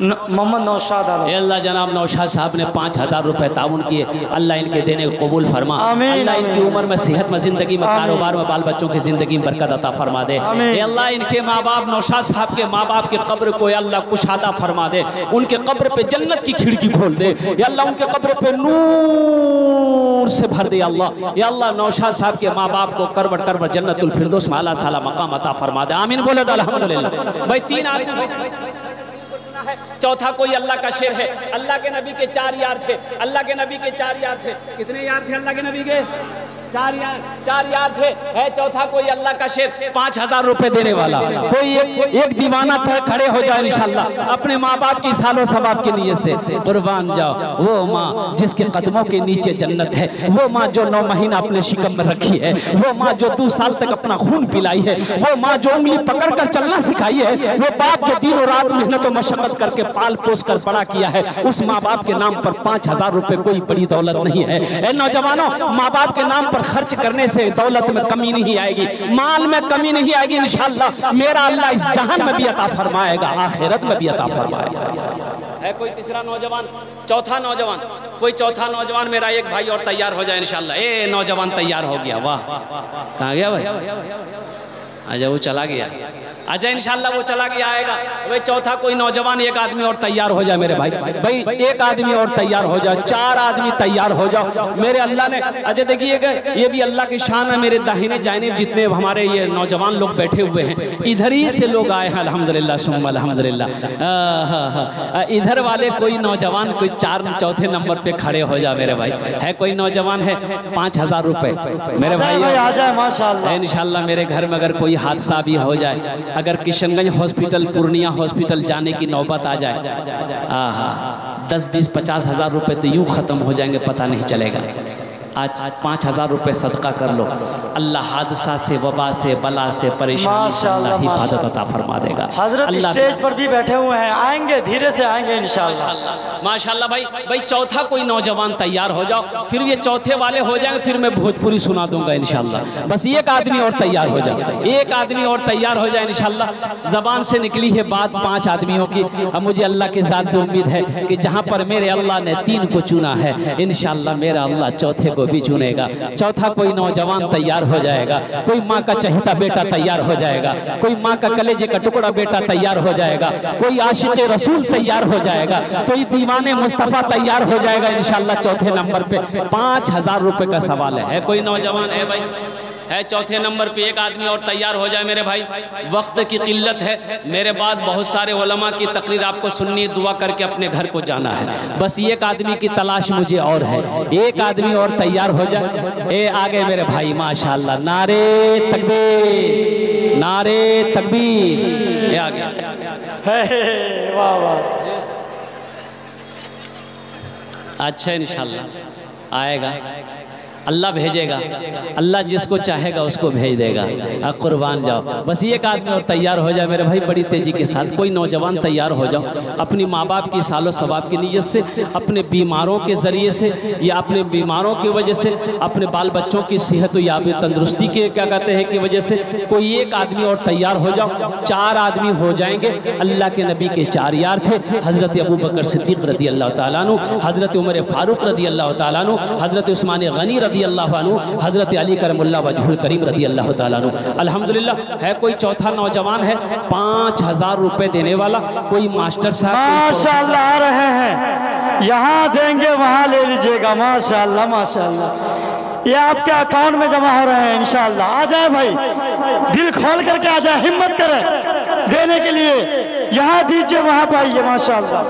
मोहम्मद नौशाद। अल्लाह जनाब नौशाद साहब ने 5,000 रुपए ताउन किए। अल्लाह इनके देने को कबूल फरमा। अल्लाह इनकी उम्र में, सेहत में, जिंदगी में, कारोबार में, बाल बच्चों की जिंदगी में बरकत अता फरमा दे। अल्लाह इनके माँ बाप, नौशाद साहब के माँ बाप के कब्र को अल्लाह कुशादा फरमा दे। उनके कब्र पे जन्नत की खिड़की खोल दे। अल्लाह उनके कब्र पे नूर से भर दे। अल्लाह नौशाद साहब के माँ बाप को करवट जन्नतुल फिरदौस में आला साला मकाम अता फरमा दे। आमीन बोले तो अल्हम्दुलिल्लाह। भाई 3 आदमी, चौथा कोई अल्लाह का शेर है। अल्लाह के नबी के 4 यार थे, अल्लाह के नबी के 4 यार थे। कितने यार थे अल्लाह के नबी के? 4 यार थे। है चौथा कोई अल्लाह का शेर 5,000 रुपए देने वाला। कोई एक दीवाना खड़े हो जाए इंशाल्लाह अपने माँ बाप की सालों सवाब की नीयत से। कुर्बान जाओ वो माँ जिसके कदमों के नीचे जन्नत है, वो माँ जो 9 महीना अपने शिकम में रखी है, वो माँ जो 2 साल तक अपना खून पिलाई है, वो माँ जो उंगली पकड़ कर चलना सिखाई है, वो बाप जो दिन और रात मेहनत और मशक्कत करके पाल पोस कर बड़ा किया है, उस माँ बाप के नाम पर 5,000 रुपए कोई बड़ी दौलत नहीं है। ए नौजवानों, माँ बाप के नाम पर खर्च करने से दौलत में कमी नहीं आएगी, माल में कमी नहीं आएगी। इंशाअल्लाह मेरा अल्लाह इस जहान में भी अता फरमाएगा, आखिरत में भी अता फरमाएगा। है कोई तीसरा नौजवान? चौथा नौजवान, कोई चौथा नौजवान मेरा एक भाई और तैयार हो जाए इंशाअल्लाह। ए नौजवान तैयार हो गया, वाह कहाँ गया भाई? आजा वो चला गया। अच्छा इंशाल्लाह वो चला गया आएगा। भाई चौथा कोई नौजवान एक आदमी और तैयार हो जाए मेरे भाई, भाई एक आदमी और तैयार हो जाओ, 4 आदमी तैयार हो जाओ मेरे अल्लाह ने। अच्छा देखिएगा ये भी अल्लाह की शान है, मेरे दाहिने जानिब जितने हमारे ये नौजवान लोग बैठे हुए हैं इधर ही से लोग आए हैं अल्हम्दुलिल्लाह सुम्मा अल्हम्दुलिल्लाह। इधर वाले कोई नौजवान कोई चौथे नंबर पे खड़े हो जा मेरे भाई। है कोई नौजवान है 5000 रुपए मेरे भाई आ जाए माशाल्लाह। इंशाल्लाह मेरे घर में अगर कोई हादसा भी हो जाए, अगर किशनगंज हॉस्पिटल पूर्णिया हॉस्पिटल जाने की नौबत आ जाए, 10-20-50 हजार रुपए तो यूं खत्म हो जाएंगे पता नहीं चलेगा। आज 5000 रुपए सदका कर लो, अल्लाह हादसा से, वबा से, बला से, परेशानी से अल्लाह हिफाजत अता फरमा देगा। हजरत स्टेज पर भी बैठे हुए हैं, आएंगे धीरे से आएंगे इंशाल्लाह माशाल्लाह। भाई चौथा कोई नौजवान तैयार हो जाओ, फिर ये चौथे वाले हो जाएंगे, फिर मैं भोजपुरी सुना दूंगा इंशाल्लाह। बस एक आदमी और तैयार हो जाए, एक आदमी और तैयार हो जाए इंशाल्लाह। जबान से निकली है बात 5 आदमियों की, अब मुझे अल्लाह के ज़ात पे उम्मीद है कि जहाँ पर मेरे अल्लाह ने 3 को चुना है इंशाल्लाह मेरा अल्लाह चौथे को भी चुनेगा। चौथा कोई नौजवान तैयार हो जाएगा, कोई माँ का चहेता बेटा तैयार हो जाएगा, कोई माँ का कलेजे का टुकड़ा बेटा तैयार हो जाएगा, कोई आशिक़ रसूल तैयार हो जाएगा, कोई दीवाने मुस्तफ़ा तैयार हो जाएगा इंशाल्लाह चौथे नंबर पे। 5000 रुपए का सवाल है कोई नौजवान है भाई, है चौथे नंबर पे एक आदमी और तैयार हो जाए मेरे भाई। वक्त की किल्लत है, मेरे बाद बहुत सारे उलमा की तकरीर आपको सुननी, दुआ करके अपने घर को जाना है। बस एक आदमी की तलाश मुझे और है, एक आदमी और तैयार हो जाए। ए आगे मेरे भाई माशाल्लाह, नारे तकबीर, नारे तकबीर, ये आ गया। वाह वाह, अच्छा इंशाल्लाह आएगा, अल्लाह भेजेगा, अल्लाह जिसको चाहेगा उसको भेज देगा। आप कुर्बान जाओ, बस एक आदमी और तैयार हो जाए मेरे भाई बड़ी तेजी के साथ। कोई नौजवान तैयार हो जाओ, अपनी माँ बाप की सालो सवाब की नीयत से, अपने बीमारों के ज़रिए से या अपने बीमारों की वजह से, अपने बाल बच्चों की सेहत याब तंदुरुस्ती के क्या कहते हैं की वजह से कोई एक आदमी और तैयार हो जाओ। 4 आदमी हो जाएंगे। अल्लाह के नबी के 4 यार थे, हज़रत अबू बकर सिद्दीक़ रदी अल्लाह तआला अन्हु, हज़रत उमर फ़ारूक रदी अल्लाह तआला अन्हु, हज़रत उस्मान गनी रदी अल्लाह अन्हु, हज़रत अली करमुल्लाह वजहुल करीम रदी अल्लाह तआला अन्हु। अल्हम्दुलिल्लाह है कोई चौथा नौजवान है 5000 रुपए देने वाला, कोई मास्टर साहब माशाल्लाह आ रहे हैं, यहाँ देंगे वहाँ ले लीजिएगा। माशाल्लाह माशाल्लाह, ये आपके अकाउंट में जमा हो रहे हैं इंशाल्लाह। आ जाए भाई, दिल खोल करके आ जाए, हिम्मत करें देने के लिए, यहाँ दीजिए वहाँ पाइए। माशाल्लाह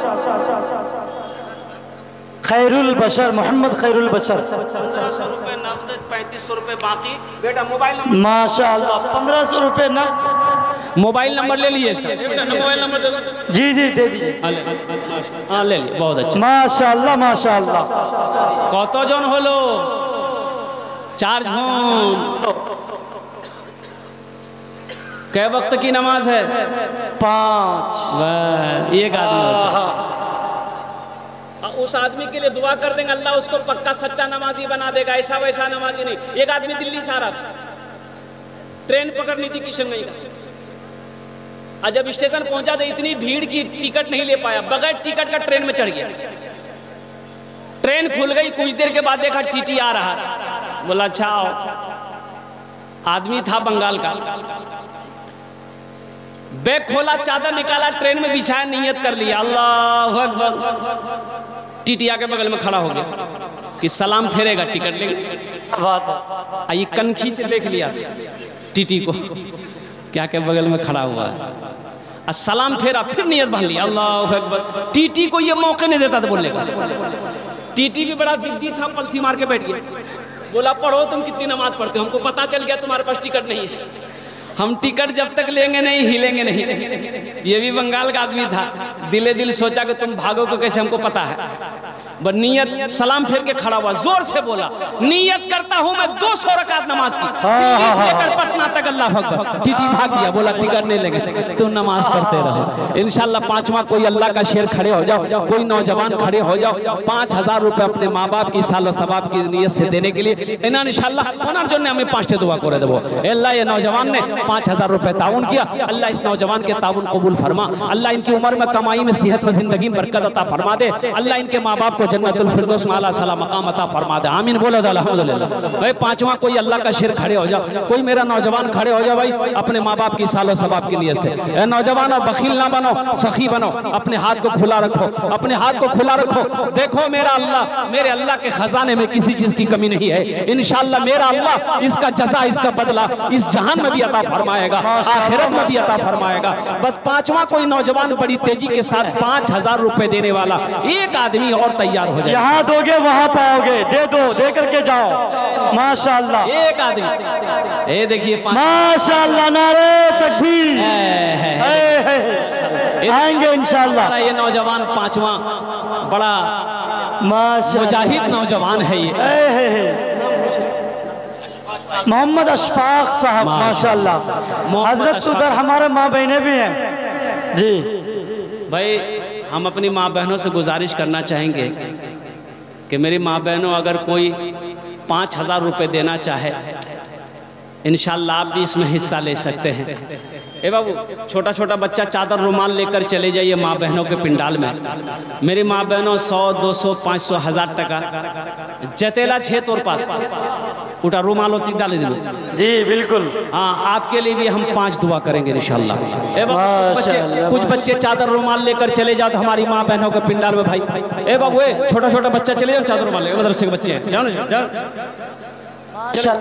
खैरुल बशर, मोहम्मद खैरुल बशर। 1500 रुपए नकद, 3500 रुपए बाकी। बेटा मोबाइल नंबर माशाल्लाह 1500 रुपए नकद। मोबाइल नंबर ले लीजिए इसका, बेटा मोबाइल नंबर दे दो। जी जी दे दीजिए। हाँ ले लिए, बहुत अच्छा माशाल्लाह माशाल्लाह। कत जन हलो? 4 जन। कै वक्त की नमाज है? 5। वाह, एक आदमी उस आदमी के लिए दुआ कर देंगे, अल्लाह उसको पक्का सच्चा नमाजी बना देगा, ऐसा वैसा नमाजी नहीं। एक आदमी दिल्ली से आ रहा था, ट्रेन पकड़नी थी किशनगंज का, और जब स्टेशन पहुंचा तो इतनी भीड़ की टिकट नहीं ले पाया, बगैर टिकट का ट्रेन में चढ़ गया। ट्रेन खुल गई, कुछ देर के बाद देखा टीटी आ रहा, बोला अच्छा आओ। आदमी था बंगाल का, बैग खोला, चादर निकाला, ट्रेन में बिछाया, नियत कर लिया, अल्लाहु अकबर। टीटिया के बगल में खड़ा हो गया कि सलाम फेरेगा, टिकट लेगा। ये कनखी से देख लिया टीटी को, क्या के बगल में खड़ा हुआ है, सलाम फेरा, फिर नियत बांध लिया, अल्लाहु अकबर। टीटी को ये मौके नहीं देता था बोलने का। टीटी भी बड़ा जिद्दी था, पलथी मार के बैठ गया, बोला पढ़ो तुम कितनी नमाज पढ़ते हो, हमको पता चल गया तुम्हारे पास टिकट नहीं है, हम टिकट जब तक लेंगे नहीं हिलेंगे नहीं। ये भी बंगाल का आदमी था, दिले दिल सोचा कि तुम भागोगे कैसे, हमको पता है। बस नियत, सलाम फेर के खड़ा हुआ, जोर से बोला नियत करता हूं मैं 200 रकात नमाज की, दिल्ली से लेकर पटना तक, अल्लाह अकबर। टीटी भाग गया, बोला टिकट नहीं लेंगे, तुम नमाज पढ़ते रहो। इंशाल्लाह 5वां कोई अल्लाह का शेर खड़े हो जाओ, कोई नौजवान खड़े हो जाओ, 5000 रुपए अपने माँ बाप की सालो सवाब की नियत से देने के लिए इंशाल्लाह ওনার জন্য আমি 5टे दुआ করে দেব। अल्लाह ये नौजवान ने 5000 रुपए ताउन किया, अल्लाह इस नौजवान के ताउन कबूल फरमा, अल्लाह इनकी उम्र में कमाई में सेहत में जिंदगी में बरकत अता फरमा दे, अल्लाह इनके माँ बाप को जन्नतुल फिरदौस में आला साला मकाम अता फरमा दे। आमीन बोलो अल्हम्दुलिल्लाह। भाई पांचवा कोई अल्लाह का शेर खड़े हो जाओ, कोई मेरा नौजवान खड़े हो जाओ भाई अपने माँ बाप की सालो सबाब की नियत से। ए नौजवानों, बखील ना बनो, सखी बनो, अपने हाथ को खुला रखो, अपने हाथ को खुला रखो। देखो मेरा अल्लाह, मेरे अल्लाह के खजाने में किसी चीज की कमी नहीं है। इंशाअल्लाह मेरा अल्लाह इसका जजा, इसका बदला इस जहान में भी अता फरमाएगा, आखिरत में भी अता फरमाएगा। बस पांचवा कोई नौजवान बड़ी तेजी के साथ 5,000 रुपए देने वाला एक आदमी और तैयार हो जाए। यहाँ दोगे वहाँ पाओगे, दे दो, दे करके जाओ। माशाअल्लाह, एक आदमी, ये देखिए माशाअल्लाह, नारे तकबीर, आएंगे इंशाअल्लाह। ये नौजवान पांचवा बड़ा मुजाहिद नौजवान है ये मोहम्मद अशफाक साहब, माशाअल्लाह। हजरत उधर हमारे माँ बहनें भी हैं जी। भाई हम अपनी माँ बहनों से गुजारिश करना चाहेंगे कि मेरी माँ बहनों अगर कोई 5,000 रुपये देना चाहे, इंशाअल्लाह आप भी इसमें हिस्सा ले सकते हैं। ए बाबू, छोटा छोटा बच्चा चादर रुमाल लेकर चले जाइए माँ बहनों के पिंडाल में। मेरी माँ बहनों 100, 200, 500, 1000 टका जतेला छे तोर पास उठा रुमाल होती डाले दे जी, बिल्कुल। हाँ, आपके लिए भी हम 5 दुआ करेंगे इंशाअल्लाह। ए बाबू, कुछ बच्चे चादर रुमाल लेकर चले जाओ तो हमारी माँ बहनों के पिंडाल में। भाई ए बाबू, छोटा छोटा बच्चा चले जाओ, चादर रुमाल लेकर, मदरसे के बच्चे हैं, जाओ ना, जाओ,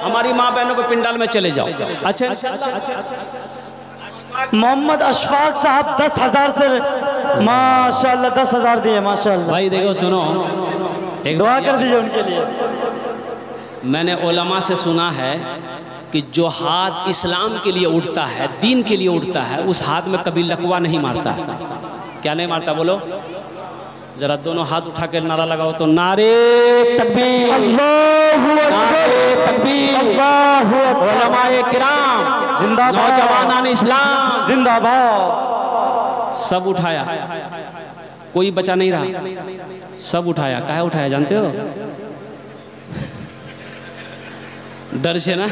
हमारी माँ बहनों के पिंडाल में चले जाओ। अच्छा, मोहम्मद अशफाक साहब 10,000 से माशाअल्लाह 10,000 दिए, माशाअल्लाह। भाई देखो, सुनो, एक दुआ कर दीजिए उनके लिए। मैंने उलमा से सुना है कि जो हाथ इस्लाम के लिए उठता है, दीन के लिए उठता है, उस हाथ में कभी लकवा नहीं मारता है। क्या नहीं मारता बोलो? जरा दोनों हाथ उठा कर नारा लगाओ तो, नारे तकबीर, अल्लाहू अकबर, तकबीर, अल्लाहू अकबर। उलमाए किराम जिंदाबाद, नौजवानान इस्लाम जिंदाबाद। सब उठाया, कोई बचा नहीं रहा, सब उठाया। काहे उठाया जानते हो? डर से ना।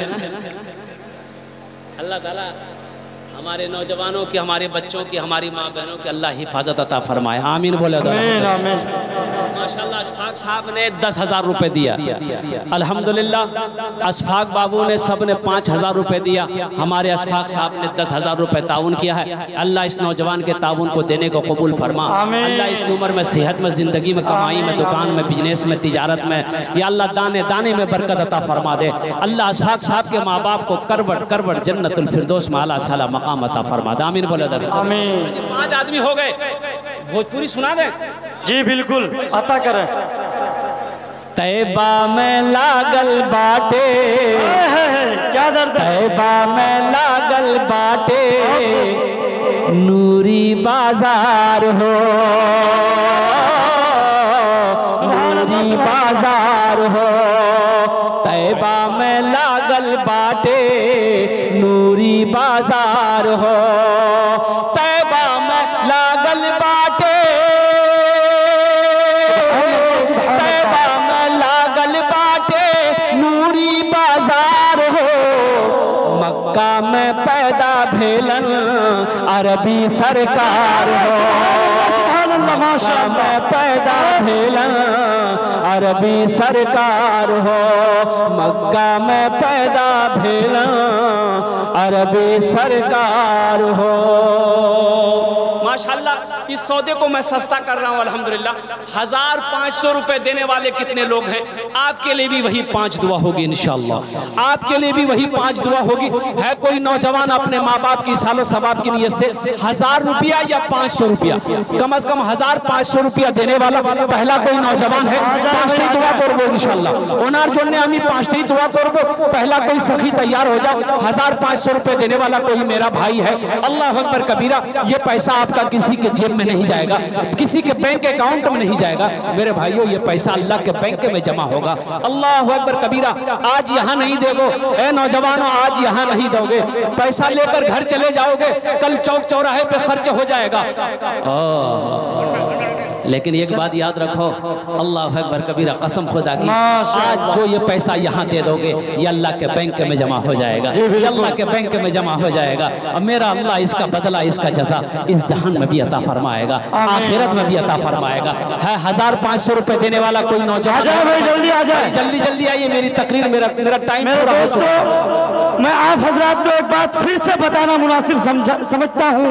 अल्लाह ताला हमारे नौजवानों की, हमारे बच्चों की, हमारी माँ बहनों की अल्लाह हिफाजत अता फरमाए। आमीन बोले। माशाल्लाह अशफाक साहब ने 10,000 रुपए दिया, अल्हम्दुलिल्लाह। अशफाक बाबू ने, सब ने 5,000 रुपए दिया। हमारे अशफाक साहब ने 10,000 रुपए ताउन किया है। अल्लाह इस नौजवान के ताउन को देने को कबूल फरमा। अल्लाह इसकी उम्र में, सेहत में, जिंदगी में, कमाई में, दुकान में, बिजनेस में, तिजारत में, या अल्लाह दाने दाने में बरकत अता फरमा दे। अल्लाह अशफाक साहब के माँ बाप को करवट करवट जन्नतुल फिरदौस में आला साला मकाम अता फरमा दे। आमीन बोले। आमीन। 5 आदमी हो गए, भोजपुरी सुना दे जी, बिल्कुल अता करें। तैबा में लागल बाटे, क्या दर्द है? तैबा में लागल बाटे, नूरी बाजार हो, नूरी बाजार हो। तैबा में लागल बाटे, नूरी बाजार हो। तैबा में लागल बाटे, तैबा में लागल बाटे, नूरी बाजार हो। मक्का में पैदा भेलन अरबी सरकार हो। मक्का में पैदा भेलन अरबी सरकार हो। मक्का में पैदा भेलन अरबी सरकार हो। माशाल्लाह, इस सौदे को मैं सस्ता कर रहा हूँ अल्हम्दुलिल्लाह। 1,500 रुपए देने वाले कितने लोग हैं? आपके लिए भी वही 5 दुआ होगी इंशाअल्लाह। आपके लिए भी वही 5 दुआ होगी। है कोई नौजवान अपने माँ बाप की सालो सबाब की नियत से 1,000 रुपया या 500 रुपया, कम से कम 1,500 रुपया देने वाला पहला कोई नौजवान है? 5टी दुआ करबो इंशाअल्लाह। ओनार जोड़ने हमें 5टी दुआ करबो। पहला कोई सखी तैयार हो जाओ। 1,500 रुपए देने वाला कोई मेरा भाई है। अल्लाह अकबर कबीरा। ये पैसा आपका किसी के जेब में नहीं जाएगा, किसी के बैंक अकाउंट में नहीं जाएगा मेरे भाइयों। ये पैसा अल्लाह के बैंक में जमा होगा। अल्लाह अकबर कबीरा। आज यहाँ नहीं दोगे, ए नौजवानों, आज यहाँ नहीं दोगे, पैसा लेकर घर चले जाओगे, कल चौक चौराहे पे खर्च हो जाएगा। लेकिन एक बात याद रखो, अल्लाह अकबर कबीरा, कसम खुदा की, आज जो ये पैसा यहाँ दे दोगे ये अल्लाह के बैंक में जमा हो जाएगा, ये अल्लाह के बैंक में जमा हो जाएगा। और मेरा अल्लाह इसका बदला, इसका जज़ा इस जहान में भी अता फरमाएगा, आखिरत में भी अता फरमाएगा। है 1500 रुपए देने वाला कोई नौजवान, जल्दी आ जाए, जल्दी जल्दी आइए, मेरी तकरीर, मेरा टाइम। मेरे दोस्तों, मैं आप हजरात को एक बात फिर से बताना मुनासिब समझता हूँ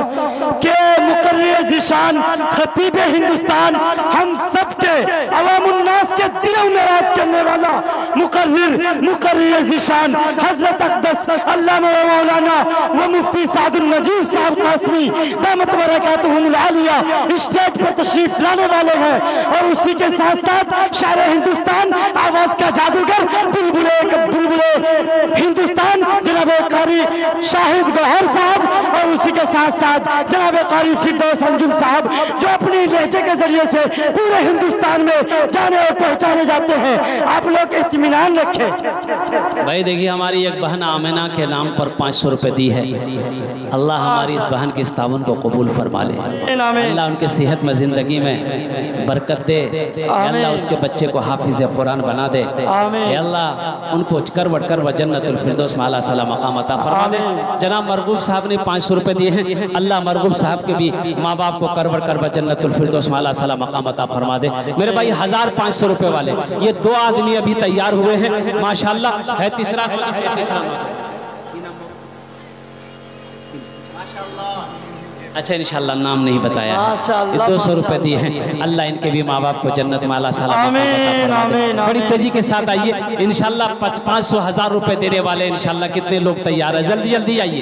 कि मुकर्रिर ज़ीशान, खतीब हिंदुस्तान, हम सब के अवामुन्नास के दिलों में राज करने वाला मुकर्रिर ज़ीशान हजरत अक़दस अल्लामा व मौलाना व मुफ्ती सादुल नजीब साहब कासमी दामत बरकातुहुमुल आलिया स्टेज पर तशरीफ लाने वाले हैं। और उसी के साथ साथ शायर हिंदुस्तान, आवाज का जादूगर, बुलबुले हिंदुस्तान जनाब कारी शाहिद गौहर साहब, और उसी के साथ साथ जनाब कारी फिरदौस अंजुम साहब, जो अपनी लहजे के जरिए से पूरे हिंदुस्तान में जाने और पहचाने जाते हैं। आप लोग इत्मीनान रखें। भाई देखिए, हमारी एक बहन आमिना के नाम पर 500 रुपए दी है। अल्लाह हमारी इस बहन की इस ताउन को कबूल फरमा ले, अल्लाह उनके सेहत में, ज़िंदगी में बरकत दे, अल्लाह उसके बच्चे को हाफिज़ कुरान बना दे, अल्लाह उनको करवट कर जन्नतुल फिरदौस में आला सला मकाम अता फरमा दे। जनाब मरगूब साहब ने 500 रुपए दिए हैं, अल्लाह मरगूब साहब के भी माँ बाप को करवट कर जन्नतुल फिरदौस में आला सला मकाम अता फरमा दे। मेरे भाई 1500 रुपए वाले ये 2 आदमी अभी तैयार हुए हैं, माशाल्लाह। है तीसरा अच्छा, इंशाल्लाह नाम नहीं बताया है। 200 रुपए दिए हैं, अल्लाह इनके भी माँ बाप को जन्नत में आला सला बड़ी तेजी के साथ आइए। इंशाल्लाह 500 1000 रुपए देने वाले इंशाल्लाह कितने लोग तैयार है, जल्दी जल्दी आइए।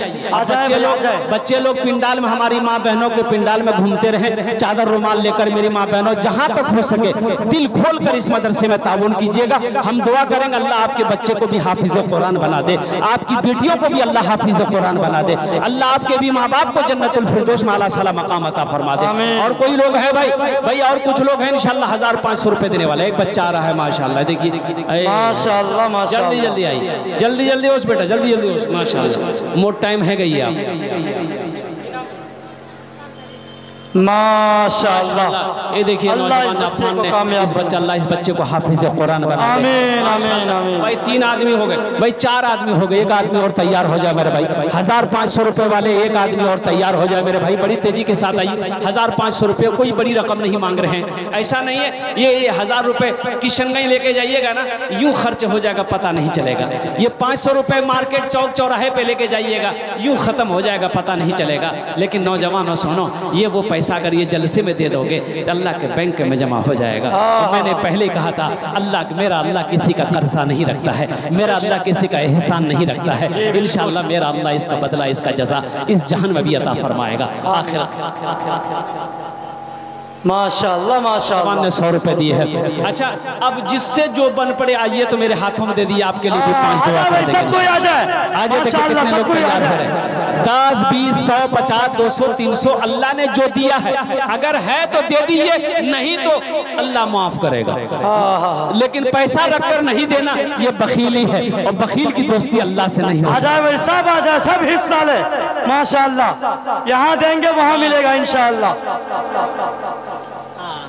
बच्चे लोग पिंडाल में, हमारी माँ बहनों के पिंडाल में घूमते रहे, चादर रुमाल लेकर। मेरी माँ बहनों, जहाँ तक हो सके दिल खोल कर इस मदरसे में ताउन कीजिएगा। हम दुआ करेंगे अल्लाह आपके बच्चे को भी हाफिज कुरान बना दे, आपकी बेटियों को भी अल्लाह हाफिज कुरान बना दे, अल्लाह आपके भी माँ बाप को जन्नतुल फिरदौस माला सला मकाम अता फरमा दे। और कोई लोग है भाई और कुछ लोग हैं इंशाल्लाह 1500 रुपए देने वाले। एक बच्चा आ रहा है माशाल्लाह, देखिए माशाल्लाह, जल्दी जल्दी आइए, जल्दी जल्दी उस बेटा, जल्दी जल्दी उस, माशाल्लाह मोट टाइम है गई आप, माशाल्लाह। ये देखिए नौजवान अफान ने अल्लाह इस बच्चे को हाफिज कुरान बना दे। आमीन आमीन आमीन। भाई 3 आदमी हो गए, भाई 4 आदमी हो गए, एक आदमी और तैयार हो जाए मेरे भाई। 1500 रुपए वाले एक आदमी और तैयार हो जाए मेरे भाई, बड़ी तेजी के साथ आइए। 1500 रुपए, कोई बड़ी रकम नहीं मांग रहे हैं, ऐसा नहीं है। ये 1000 रुपए किशनगंज लेके जाइएगा ना, यूं खर्च हो जाएगा, पता नहीं चलेगा। ये 500 रुपए मार्केट चौक चौराहे पे लेके जाइएगा, यूं खत्म हो जाएगा, पता नहीं चलेगा। लेकिन नौजवानों सुनो, ये वो पैसा अगर ये जलसे में दे दोगे तो अल्लाह के बैंक में जमा हो जाएगा। और मैंने पहले कहा था, मेरा अल्लाह किसी का कर्जा नहीं रखता है, मेरा अल्लाह किसी का एहसान नहीं रखता है। इंशाअल्लाह मेरा अल्लाह इसका बदला, इसका जज़ा इस जहान में भी अता फरमाएगा, आखिरत। माशाअल्लाह माशाअल्लाह ने 100 रुपए दिए हैं। अच्छा, अब जिससे जो बन पड़े आइए तो मेरे हाथों में दे दिए, आपके लिए भी 5 दुआ कर देंगे। सब कोई आ जाए, माशाअल्लाह सब कोई आ जाए। 10 20 100 50 200 300 अल्लाह ने जो दिया है, अगर है तो दे दीजिए, नहीं तो अल्लाह माफ करेगा। लेकिन पैसा रखकर नहीं देना ये बखीली है, और बखील की दोस्ती अल्लाह से नहीं हो। आ जाए सब, आ जाए सब, हिस्सा ले माशाअल्लाह। यहाँ देंगे वहाँ मिलेगा इंशाअल्लाह।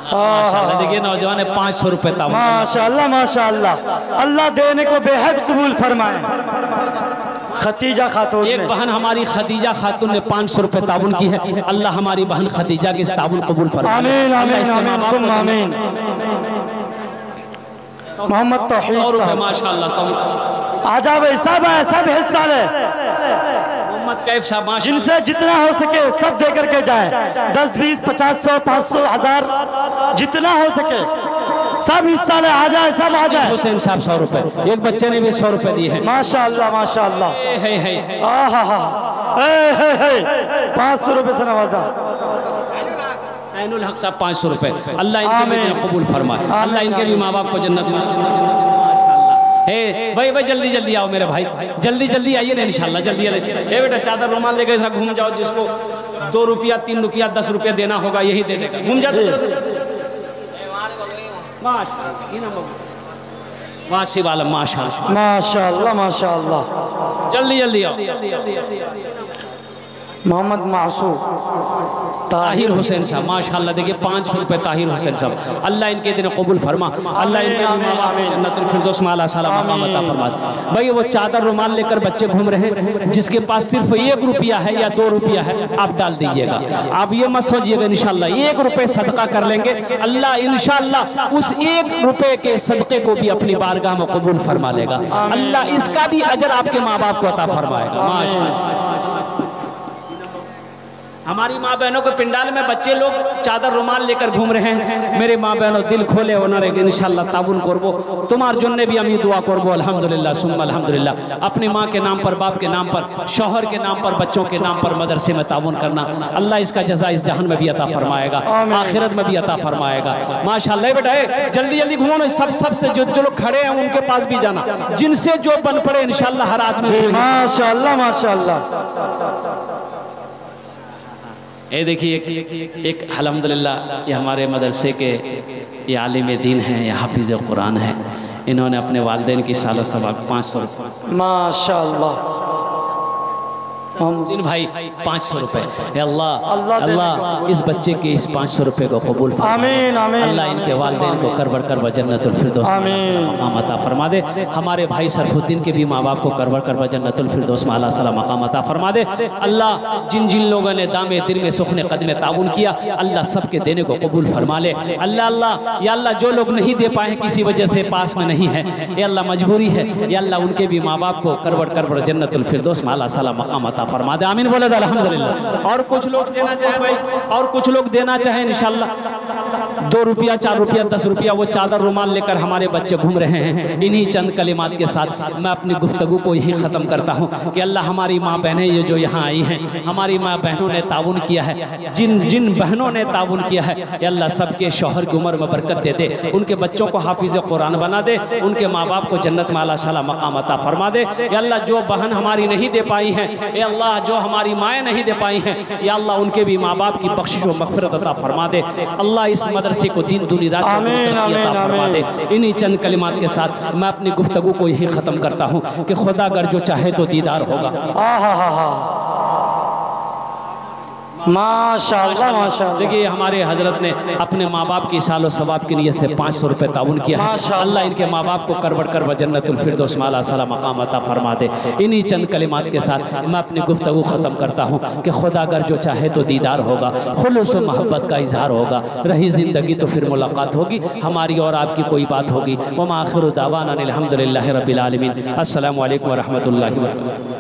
माशाअल्लाह, देखिए नौजवान ने 500 रुपए था, माशाअल्लाह माशाअल्लाह। अल्लाह देने को बेहद कबूल फरमाए। खतीजा खातून, एक बहन हमारी खदीजा खातून ने 500 रुपए ताउन की है, अल्लाह हमारी बहन खदीजा की इस ताउन कबूल फरमाए। आमीन आमीन आमीन। मोहम्मद तौहीद 100 रुपए माशाअल्लाह। आ जाओ भाई, सब है, सब हिस्सा ले। कैफ साहब जिनसे जितना हो सके सब दे करके जाए, 10 20 50 100 500 1000 जितना हो सके सब हिस्सा ले, आ जाए सब आ जाए। हुसैन साहब 100 रुपए, एक बच्चे ने भी 100 रुपए दिए हैं माशाअल्लाह माशाअल्लाह। 500 रुपए से नवाजा। ऐनुल हक साहब 500 रुपए, अल्लाह इनके भी कबूल फरमाए, अल्लाह इनके भी माँ बाप को जन्नत में। भाई जल्दी जल्दी आओ मेरे भाई, जल्दी जल्दी आइए ना इंशाल्लाह, जल्दी जल्दी। बेटा चादर रुमाल लेकर ऐसा घूम जाओ, जिसको 2 रुपया 3 रुपया 10 रुपया देना होगा यही दे देगा, घूम जाते माशी वाला माशाअल्लाह माशाअल्लाह माशाअल्लाह। जल्दी जल्दी आओ। मोहम्मद मासूम ताहिर हुसैन साहब माशाल्लाह, देखिए 500 रुपये ताहिर हुसैन साहब। अल्लाह इनके दिन कबूल फरमा, अल्लाह इनके जन्नतुल फिरदौस में आला साला मकाम अता फरमा। भाई वो चादर रुमाल लेकर बच्चे घूम रहे हैं, जिसके पास सिर्फ 1 रुपया है या 2 रुपया है आप डाल दीजिएगा। आप ये मत सोचिएगा इंशाल्लाह 1 रुपये सदका कर लेंगे, अल्लाह इंशाल्लाह उस 1 रुपये के सदक़े को भी अपनी बारगाह में कबूल फरमा लेगा। अल्लाह इसका भी अजर आपके माँ बाप को अता फरमाएगा माशाल्लाह। हमारी माँ बहनों के पिंडाल में बच्चे लोग चादर रुमाल लेकर घूम रहे हैं। मेरे माँ बहनों दिल खोले ओनारे इंशाल्लाह ताबुन करबो, तुम्हार जोन्ने भी अमी दुआ करबो अल्हम्दुलिल्लाह सुम्मा अल्हम्दुलिल्लाह। अपनी माँ के नाम पर, बाप के नाम पर, शौहर के नाम पर, बच्चों के नाम पर मदरसे में ताबुन करना, अल्लाह इसका जज़ा इस जहान में भी अता फरमाएगा, आखिरत में भी अता फरमाएगा माशाल्लाह। बेटा जल्दी जल्दी घूमो ना, सब से जो लोग खड़े हैं उनके पास भी जाना, जिनसे जो बन पड़े इंशाल्लाह हर आदमी माशाल्लाह माशाल्लाह। ये देखिए एक अल्हम्दुलिल्लाह ये हमारे मदरसे के ये आलिम दीन हैं, ये हाफिज़ कुरान हैं। इन्होंने अपने वालिदैन की साल सवाब 500 रुपये माशाल्लाह। भाई 500 रुपये, अल्लाह इस बच्चे के इस 500 रुपये को कबूल आमीन आमीन। अल्लाह इनके वालिदैन को करबर करबर जन्नतुल फिरदौस मकाम अता फरमा दे। हमारे भाई सरफुद्दीन के भी माँ बाप को करबर करबर जन्नतुल फिरदौस में आला साला मकाम अता फरमा दे। अल्लाह जिन जिन लोगों ने दामे दिल में सुखने कदम ताउन किया, अल्लाह सबके देने को कबूल फरमा ले। अल्लाह या अल्लाह जो लोग नहीं दे पाए किसी वजह से पास में नहीं है, या अल्लाह मजबूरी है, या अल्लाह उनके भी माँ बाप को करबर करबर जन्नतुल फिरदौस में आला साला मकाम अता फरमा दे। आमीन बोले अल्हम्दुलिल्लाह। और कुछ लोग देना चाहे भाई, और कुछ लोग देना चाहे इंशाल्लाह 2 रुपया 4 रुपया 10 रुपया वो चादर रुमाल लेकर हमारे बच्चे घूम रहे हैं। इन्हीं चंद कलिमात के साथ मैं अपनी गुफ्तगू को यही ख़त्म करता हूँ कि अल्लाह हमारी माँ बहनें ये जो यहाँ आई हैं, हमारी माँ बहनों ने ताउन किया है, जिन बहनों ने ताउन किया है, अल्लाह सबके शौहर की उम्र में बरकत दे दे, उनके बच्चों को हाफिज़ कुरान बना दे, उनके माँ बाप को जन्नत में आला शाला मकाम अता फरमा दे। या अल्लाह जो बहन हमारी नहीं दे पाई हैं, या अल्लाह जो हमारी माएँ नहीं दे पाई हैं, या अल्लाह उनके भी माँ बाप की बख्शिश व मग़फ़िरत अता फरमा दे। अल्लाह इस मदरसे को दिन दुनी रात अता फरमा दे। इन्हीं चंद कलिमात के साथ मैं अपनी गुफ्तगू को यही ख़त्म करता हूँ कि खुदा अगर जो चाहे तो दीदार होगा। माशाअल्लाह माशाअल्लाह। देखिए हमारे हजरत ने अपने माँ बाप की सालो सवाब की नीयत से 500 रुपये ताउन किया है। अल्लाह इनके माँ बाप को करबड़ करबड़ जन्नतुल फिरदौस में आला साला मकाम अता फरमा दे। इन्हीं चंद कलिमात के साथ मैं अपनी गुफ्तगू ख़त्म करता हूँ कि खुदा अगर जो चाहे तो दीदार होगा, खुलूस व मोहब्बत का इजहार होगा, रही ज़िंदगी तो फिर मुलाकात होगी, हमारी और आपकी कोई बात होगी। व आखिरु दावाना अनिल हम्दुलिल्लाहि रब्बिल आलमीन। अस्सलामु अलैकुम व रहमतुल्लाहि व बरकातुहू।